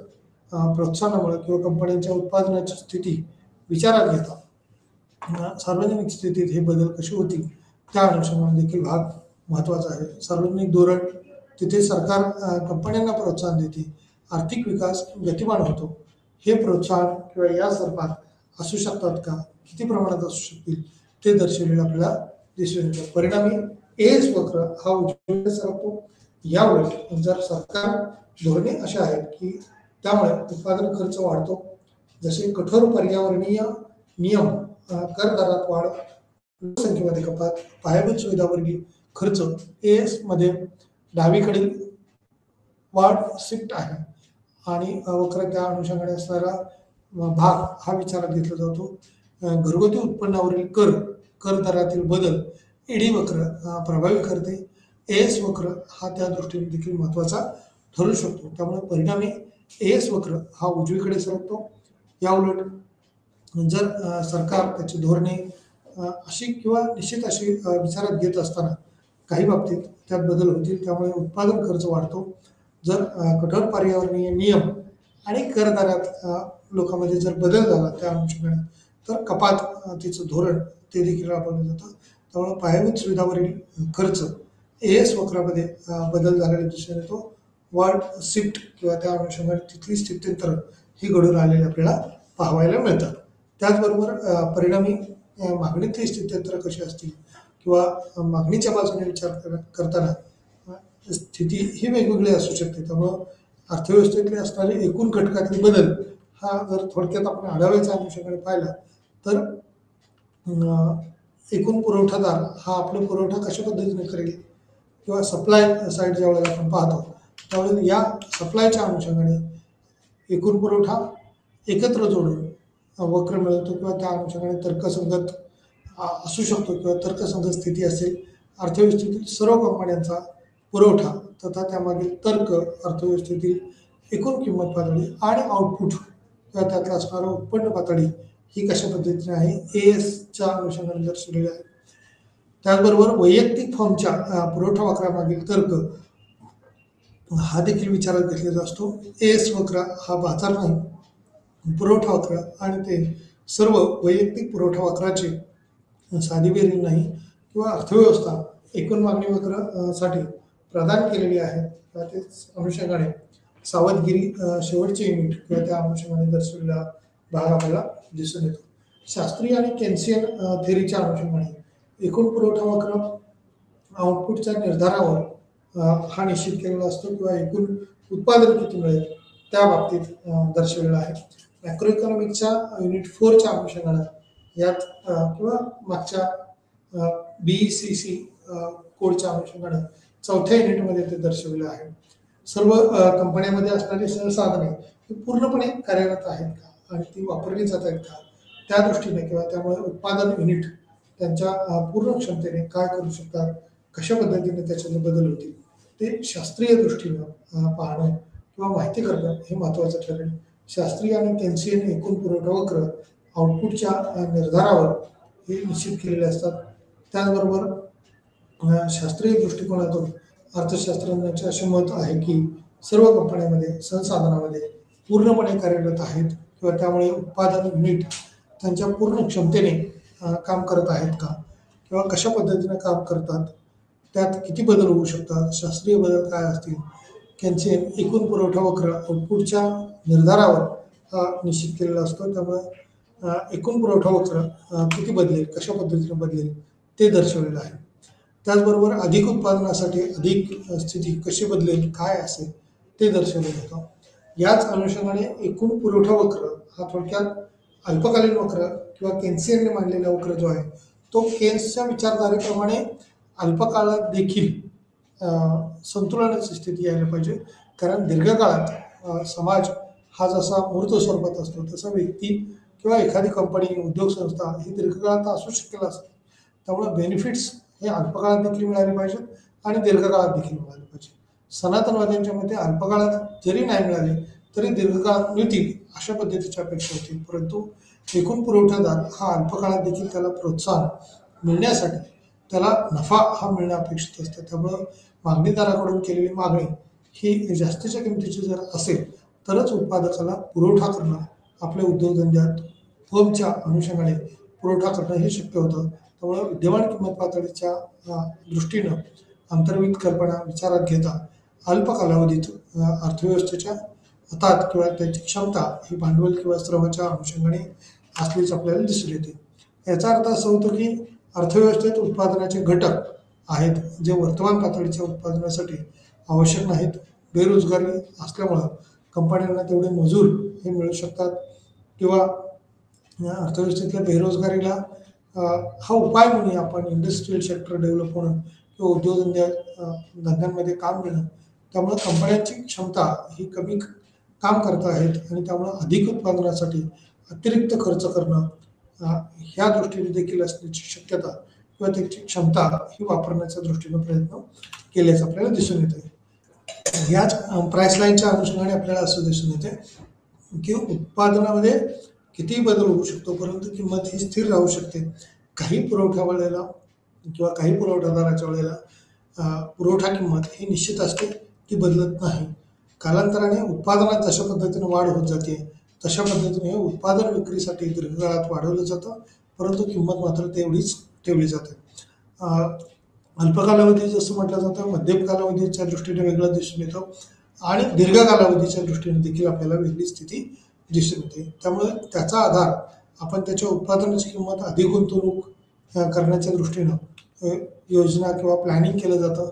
A: प्रोत्साहनामुळे किंवा कंपन्यांच्या उत्पादनाची स्थिती विचारात घेता सार्वजनिक स्थितीत हे बदल कसे होतील त्या अनुषंगाने देखील भाग महत्त्वाचा आहे. सार्वजनिक धोरण तिथे सरकार कंपन्यांना प्रोत्साहन देते, आर्थिक विकास गतिमान होतो. हे प्रोत्साहन किंवा या स्वरूपात असू शकतात का, किती प्रमाणात असू शकतील ते दर्शवलेलं आपल्याला दिसून येतं. परिणामी एस वक्र हा उजवीकडे सरकतो. याउलट जर सरकार धोरणे अशा आहेत की त्यामुळे उत्पादन खर्च वाढतो, जसे कठोर पर्यावरणीय नियम, कर दरात वाढ, लोकसंख्येमध्ये कपात, पायाभूत सुविधावरील खर्च एस मध्ये डावीकडील वाढ शिफ्ट आहे. आणि वक्र त्या अनुषंगाने असणारा भाग हा विचारात घेतला जातो. घरगुती उत्पन्नावरील कर दरातील बदल ईडी वक्र प्रभावी करते. एस वक्र हा त्या दृष्टीने देखील महत्त्वाचा ठरू शकतो. त्यामुळे परिणामी एस वक्र हा उजवीकडे सरकतो. याउलट जर सरकार त्याची धोरणे अशी किंवा निश्चित अशी विचारात घेत असताना काही बाबतीत त्यात बदल होतील, त्यामुळे उत्पादन खर्च वाढतो. जर कठोर पर्यावरणीय नियम आणि कर दरात लोकांमध्ये जर बदल झाला त्या अनुषंगाने, तर कपात तिचं धोरण ते देखील राबवलं जातं. त्यामुळे पायाभूत सुविधावरील खर्च एस वक्रामध्ये बदल झालेला दिसून येतो. वाढ शिफ्ट किंवा त्या अनुषंगाने तिथली स्थित्यंतर ही घडून आलेली आपल्याला पाहायला मिळतात. त्याचबरोबर परिणामी मागणीतली स्थित्यंतर कशी असतील किंवा मागणीच्या बाजूने विचार करताना स्थिती ही वेगवेगळी असू शकते. त्यामुळं अर्थव्यवस्थेतले असणारे एकूण घटकातले बदल हा जर थोडक्यात आपण आढाव्याच्या अनुषंगाने पाहिला तर एकूण पुरवठादार हा आपला पुरवठा कशा पद्धतीने करेल किंवा सप्लाय साईड ज्या वेळेला आपण पाहतो त्यावेळेला या सप्लायच्या अनुषंगाने एकूण पुरवठा एकत्र जोडून वक्र मिळवतो किंवा त्या अनुषंगाने तर्कसंगत असू शकतो किंवा तर्कसंगत स्थिती असेल. अर्थव्यवस्थेतील सर्व कंपन्यांचा पुरवठा तथा त्यामागील तर्क, अर्थव्यवस्थेतील एकूण किंमत पातळी आणि आउटपुट किंवा त्यातलं असणारं उत्पन्न पातळी ही कशा पद्धतीने आहे एएसच्या अनुषंगाने दर्शवलेली आहे. त्याचबरोबर वैयक्तिक फर्मच्या पुरवठा वक्रामागील तर्क हा देखील विचारात घेतलेला असतो. एएस वक्र हा बाजार नाही, पुरवठा वक्र आणि ते सर्व वैयक्तिक पुरवठा वक्राचे साधी बेरीज नाही किंवा अर्थव्यवस्था एकूण मागणी वक्र साठी प्रदान केलेली आहे. त्याच अनुषंगाने सावधगिरी शेवटचे युनिट किंवा त्या अनुषंगाने दर्शवलेला भाग आपल्याला दिसून येतो. शास्त्रीय आणि केन्सियन थेअरीच्या अनुषंगाने एकूण पुरवठा वक्र आउटपुटच्या निर्धारावर हा निश्चित केलेला असतो किंवा एकूण उत्पादन किती मिळेल त्या बाबतीत दर्शवलेला आहे. मॅक्रो इकॉनॉमिकच्या युनिट 4च्या अनुषंगाने यात किंवा मागच्या BECC कोडच्या अनुषंगाने 4थ्या युनिटमध्ये ते दर्शवलेलं आहे. सर्व कंपन्यांमध्ये असणारी संसाधने ही पूर्णपणे कार्यरत आहेत का आणि ती वापरली जात आहेत का त्या दृष्टीने किंवा त्यामुळे उत्पादन युनिट त्यांच्या पूर्ण क्षमतेने काय करू शकतात, कशा पद्धतीने त्याच्यात बदल होतील ते शास्त्रीय दृष्टीनं पाहणं किंवा माहिती करणं हे महत्त्वाचं ठरेल. शास्त्रीय आणि केन्सियन एकूण पुरवठा वक्र आउटपुटच्या निर्धारावर हे निश्चित केलेले असतात. त्याचबरोबर शास्त्रीय दृष्टिकोनातून अर्थशास्त्रज्ञांचे असे मत आहे की सर्व कंपन्यांमध्ये संसाधनामध्ये पूर्णपणे कार्यरत आहेत किंवा त्यामुळे उत्पादन युनिट त्यांच्या पूर्ण क्षमतेने काम करत आहेत का किंवा कशा पद्धतीने काम करतात, त्यात किती बदल होऊ शकतात, शास्त्रीय बदल काय असतील. केन्सियन एकूण पुरवठा वक्र आउटपुटच्या निर्धारावर निश्चित केलेला असतो. त्यामुळे एकूण पुरवठा वक्र किती बदलेल, कशा पद्धतीने बदलेल ते दर्शवलेलं आहे. त्याचबरोबर अधिक उत्पादनासाठी अधिक स्थिती कशी बदलेल, काय असेल ते दर्शवलं जातं. याच अनुषंगाने एकूण पुरवठा वक्र हा थोडक्यात अल्पकालीन वक्र किंवा केन्सियनने मांडलेला वक्र जो आहे तो केन्सच्या विचारधारेप्रमाणे अल्पकाळात देखील संतुलनाची स्थिती यायला पाहिजे. कारण दीर्घकाळात समाज हा जसा मूर्त स्वरूपात असतो तसा व्यक्ती किंवा एखादी कंपनी, उद्योग संस्था ही दीर्घकाळात असू शकेल असते. त्यामुळे बेनिफिट्स हे अल्पकाळात देखील मिळाले पाहिजेत आणि दीर्घकाळात देखील मिळाले पाहिजे. सनातनवाद्यांच्या मते अल्पकाळात जरी नाही मिळाले तरी दीर्घकाळात मिळतील अशा पद्धतीच्या अपेक्षा होतील. परंतु एकूण पुरवठादार हा अल्पकाळात देखील त्याला प्रोत्साहन मिळण्यासाठी त्याला नफा हा मिळणं अपेक्षित असतं. त्यामुळं मागणीदाराकडून केलेली मागणी ही जास्तीच्या किमतीची जर असेल तरच उत्पादकाला पुरवठा करणं, आपल्या उद्योगधंद्यात फर्मच्या अनुषंगाने पुरवठा करणं हे शक्य होतं. त्यामुळे विद्यमान किंमत पातळीच्या दृष्टीनं अंतर्भूत कल्पना विचारात घेता अल्प कालावधीत अर्थव्यवस्थेच्या हातात किंवा त्याची क्षमता ही भांडवल किंवा श्रमाच्या अनुषंगाने असलीच आपल्याला दिसून येते. याचा अर्थ असा होतो की अर्थव्यवस्थेत उत्पादनाचे घटक आहेत जे वर्तमान पातळीच्या उत्पादनासाठी आवश्यक नाहीत. बेरोजगारी असल्यामुळं कंपन्यांना तेवढे मजूर हे मिळू शकतात किंवा अर्थव्यवस्थेतल्या बेरोजगारीला हा उपाय म्हणून आपण इंडस्ट्रियल सेक्टर डेव्हलप होणं किंवा धंद्यांमध्ये काम मिळणं. त्यामुळे कंपन्यांची क्षमता ही कमी काम करत आहेत आणि त्यामुळे अधिक उत्पादनासाठी अतिरिक्त खर्च करणं ह्या दृष्टीने देखील असण्याची शक्यता किंवा त्याची क्षमता ही वापरण्याच्या दृष्टीने प्रयत्न केल्याचं आपल्याला दिसून येते. ह्याच प्राइस लाईनच्या अनुषंगाने आपल्याला असं दिसून येते की उत्पादनामध्ये कितीही बदल होऊ शकतो परंतु किंमत ही स्थिर राहू शकते. काही पुरवठा वेळेला किंवा काही पुरवठादाराच्या वेळेला पुरवठा किंमत ही निश्चित असते, ती बदलत नाही. कालांतराने उत्पादनात जशा पद्धतीने वाढ होत जाते तशा पद्धतीने उत्पादन विक्रीसाठी दीर्घकाळात वाढवलं जातं परंतु किंमत मात्र तेवढीच ठेवली जाते. अल्पकालावधी जसं म्हटलं जातं मध्यम कालावधीच्या दृष्टीने वेगळं दिसून येतं आणि दीर्घ कालावधीच्या दृष्टीने देखील आपल्याला वेगळी स्थिती दिसून येते. त्यामुळे त्याचा आधार आपण त्याच्या उत्पादनाची किंमत अधिक गुंतवणूक करण्याच्या दृष्टीनं योजना किंवा प्लॅनिंग केलं जातं.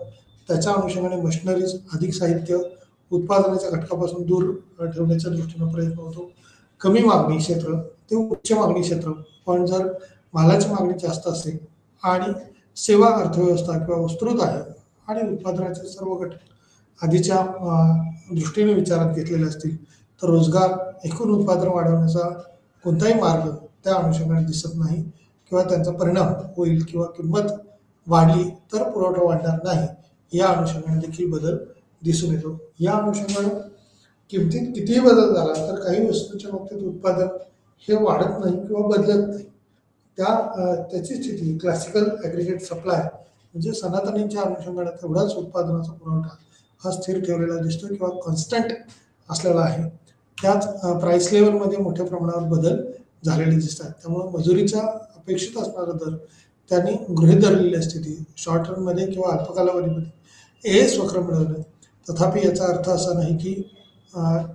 A: त्याच्या अनुषंगाने मशिनरीज अधिक साहित्य उत्पादनाच्या घटकापासून दूर ठेवण्याच्या दृष्टीनं प्रयत्न होतो. कमी मागणी क्षेत्र ते उच्च मागणी क्षेत्र, पण जर मालाची मागणी जास्त असेल आणि सेवा अर्थव्यवस्था किंवा विस्तृत आहे आणि उत्पादनाचे सर्व घटक आधीच्या दृष्टीने विचारात घेतलेले असतील तर रोजगार एकूण उत्पादन वाढवण्याचा कोणताही मार्ग त्या अनुषंगाने दिसत नाही किंवा त्यांचा परिणाम होईल किंवा किंमत वाढली तर पुरवठा वाढणार नाही या अनुषंगाने देखील बदल दिसून येतो. या अनुषंगाने किमतीत कितीही बदल झाला तर काही वस्तूंच्या बाबतीत उत्पादन हे वाढत नाही किंवा बदलत नाही. त्याची स्थिती क्लासिकल ॲग्रिगेट सप्लाय म्हणजे सनातनींच्या अनुषंगाने तेवढाच उत्पादनाचा पुरवठा हा स्थिर ठेवलेला दिसतो किंवा कॉन्स्टंट असलेला आहे. त्याच प्राईस लेवलमध्ये मोठ्या प्रमाणावर बदल झालेले दिसतात. त्यामुळे मजुरीचा अपेक्षित असणारा दर त्यांनी गृहीत धरलेली स्थिती शॉर्ट रनमध्ये किंवा अल्पकालावधीमध्ये एस वक्र मिळवलं. तथापि याचा अर्थ असा नाही की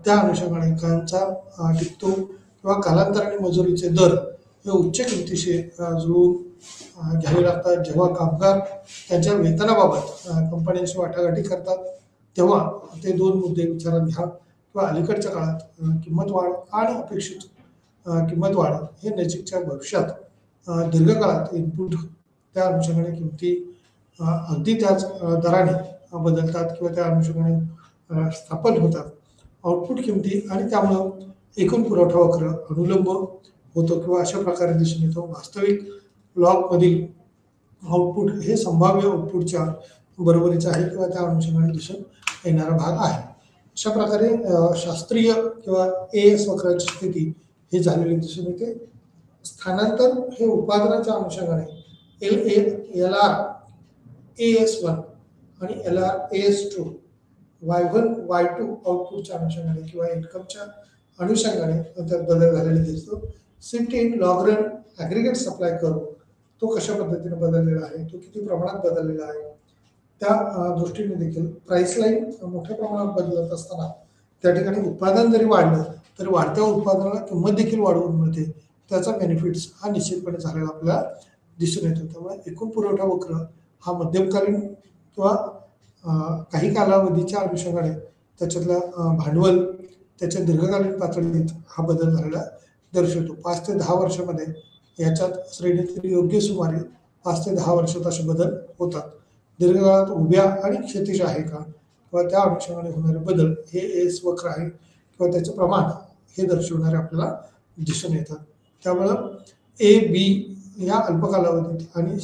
A: त्या अनुषंगाने कायमचा टिकतो किंवा कालांतराने मजुरीचे दर हे उच्च किमतीशी जुळवून घ्यावे लागतात. जेव्हा कामगार त्यांच्या वेतनाबाबत कंपन्यांशी वाटाघाटी करतात तेव्हा ते दोन मुद्दे विचारात घ्या किंवा अलीकडच्या काळात किंमत वाढ आणि अपेक्षित किंमत वाढ हे नजीकच्या भविष्यात दीर्घकाळात इनपुट त्या अनुषंगाने किमती अगदी त्याच दराने बदलतात किंवा त्या अनुषंगाने स्थापन होतात. आउटपुट किमती आणि त्यामुळं एकूण पुरवठा वक्र अनुलंब होतो किंवा अशा प्रकारे दिसून येतो. वास्तविक ब्लॉकमधील आउटपुट हे संभाव्य आउटपुटच्या बरोबरीचं आहे किंवा त्या अनुषंगाने दिसून येणारा भाग आहे. अशा प्रकारे शास्त्रीय किंवा AS वक्राची स्थिती हे झालेली दिसून येते. स्थानांतर हे उत्पादनाच्या अनुषंगाने LR AS1 आणि LR AS2 Y1 Y2 आउटपुटच्या अनुषंगाने किंवा इन्कमच्या अनुषंगाने त्यात बदल झालेला दिसतो. Shift in long run aggregate supply curve तो कशा पद्धतीने बदललेला आहे, तो किती प्रमाणात बदललेला आहे, त्या दृष्टीने देखील प्राइस लाईन मोठ्या प्रमाणात बदलत असताना त्या ठिकाणी उत्पादन जरी वाढलं तरी वाढत्या उत्पादनाला किंमत देखील वाढवून मिळते. त्याचा बेनिफिट्स हा निश्चितपणे झालेला आपल्याला दिसून येतो. त्यामुळे एकूण पुरवठा वक्र हा मध्यमकालीन किंवा काही कालावधीच्या अनुषंगाने त्याच्यातलं भांडवल त्याच्या दीर्घकालीन पातळीत हा बदल झालेला दर्शवतो. 5 ते 10 वर्षामध्ये याच्यात श्रेणीतील योग्य सुमारे 5 ते 10 वर्षात असे बदल होतात. दीर्घकाळात उभ्या आणि क्षैतिज आहे का किंवा त्या अनुषंगाने होणारे बदल हे AS वक्र आहे किंवा त्याचं प्रमाण हे दर्शवणारे आपल्याला दिसून येतात. त्यामुळं AB या अल्प कालावधीत आणि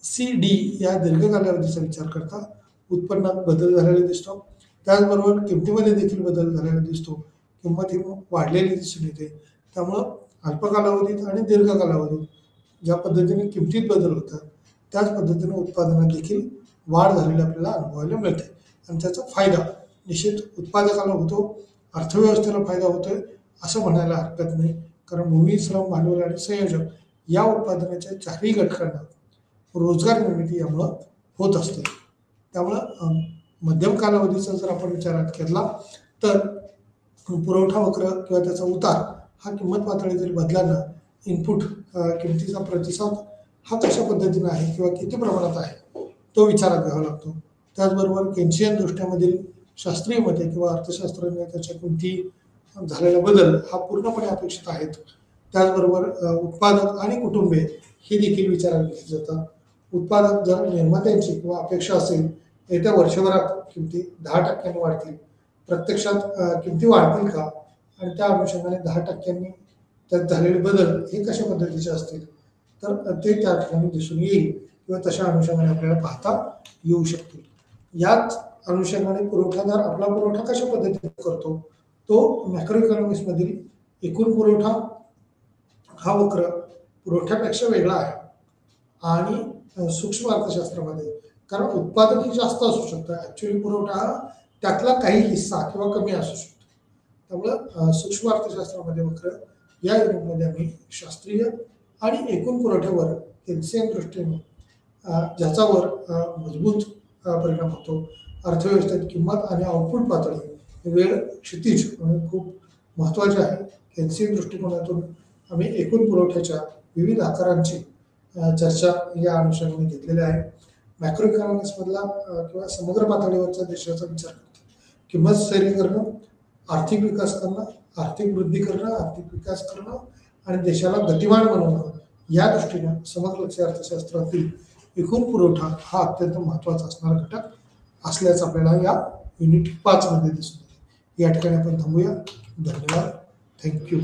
A: CD या दीर्घ कालावधीचा विचार करता उत्पन्नात बदल झालेला दिसतो. त्याचबरोबर किमतीमध्ये देखील बदल झालेला दिसतो. किंमत ही वाढलेली दिसून येते. त्यामुळं अल्प कालावधीत आणि दीर्घ कालावधीत ज्या पद्धतीने किमतीत बदल होतात त्याच पद्धतीने उत्पादनात देखील वाढ झालेली आपल्याला अनुभवायला मिळते आणि त्याचा फायदा निश्चित उत्पादकाला होतो, अर्थव्यवस्थेला फायदा होतोय असं म्हणायला हरकत नाही. कारण भूमी, श्रम, भांडवल आणि संयोजन या उत्पादनाच्या चारही घटकांना रोजगार निर्मिती यामुळं होत असते. त्यामुळं मध्यम कालावधीचा जर आपण विचारात घेतला तर पुरवठा वक्र किंवा त्याचा उतार हा किंमत पातळी जरी बदलांना इनपुट किमतीचा प्रतिसाद हा कशा पद्धतीने आहे किंवा किती प्रमाणात आहे तो विचारात घ्यावा लागतो. त्याचबरोबर केन्शियन दृष्ट्यामधील शास्त्रीय मते किंवा अर्थशास्त्रज्ञ त्याच्या किमती झालेला बदल हा पूर्णपणे अपेक्षित आहेत. त्याचबरोबर उत्पादक आणि कुटुंबे हे देखील विचारात घेतली जातात. उत्पादक जर निर्मात्यांची किंवा अपेक्षा असेल येत्या वर्षभरात किमती 10% वाढतील, प्रत्यक्षात किमती वाढतील का आणि त्या अनुषंगाने 10% त्यात झालेले बदल हे कशा पद्धतीचे असतील तर ते त्या ठिकाणी दिसून येईल किंवा तशा अनुषंगाने आपल्याला पाहता येऊ शकतील. याच अनुषंगाने पुरवठादार आपला पुरवठा कशा पद्धतीने करतो तो मॅक्रो इकॉनॉमिक्समधील एकूण पुरवठा हा वक्र पुरवठ्यापेक्षा वेगळा आहे आणि सूक्ष्म अर्थशास्त्रामध्ये कारण उत्पादन ही जास्त असू शकतं, ॲक्च्युअली पुरवठा हा त्यातला काही हिस्सा किंवा कमी असू शकतो. त्यामुळं सूक्ष्म अर्थशास्त्रामध्ये वक्र या युनिटमध्ये आम्ही शास्त्रीय आणि एकूण पुरवठ्यावर केन्शियन दृष्टीने ज्याच्यावर मजबूत परिणाम होतो. अर्थव्यवस्थेत किंमत आणि आउटपुट पातळी वेळ क्षितिज खूप महत्त्वाचे आहे. केन्शियन दृष्टिकोनातून आम्ही एकूण पुरवठ्याच्या विविध आकारांची चर्चा या अनुषंगाने घेतलेली आहे. मॅक्रो इकॉनॉमिक्समधला किंवा समग्र पातळीवरच्या देशाचा विचार करतो. किंमत स्थैर्य करणं, आर्थिक विकास करणं, आर्थिक वृद्धी करणं, आर्थिक विकास करणं आणि देशाला गतिमान बनवणं या दृष्टीने समग्र अर्थशास्त्रातील एकूण पुरवठा हा अत्यंत महत्त्वाचा असणारा घटक असल्याचं आपल्याला या युनिट 5 मध्ये दिसून येते. या ठिकाणी आपण थांबूया. धन्यवाद. थँक्यू.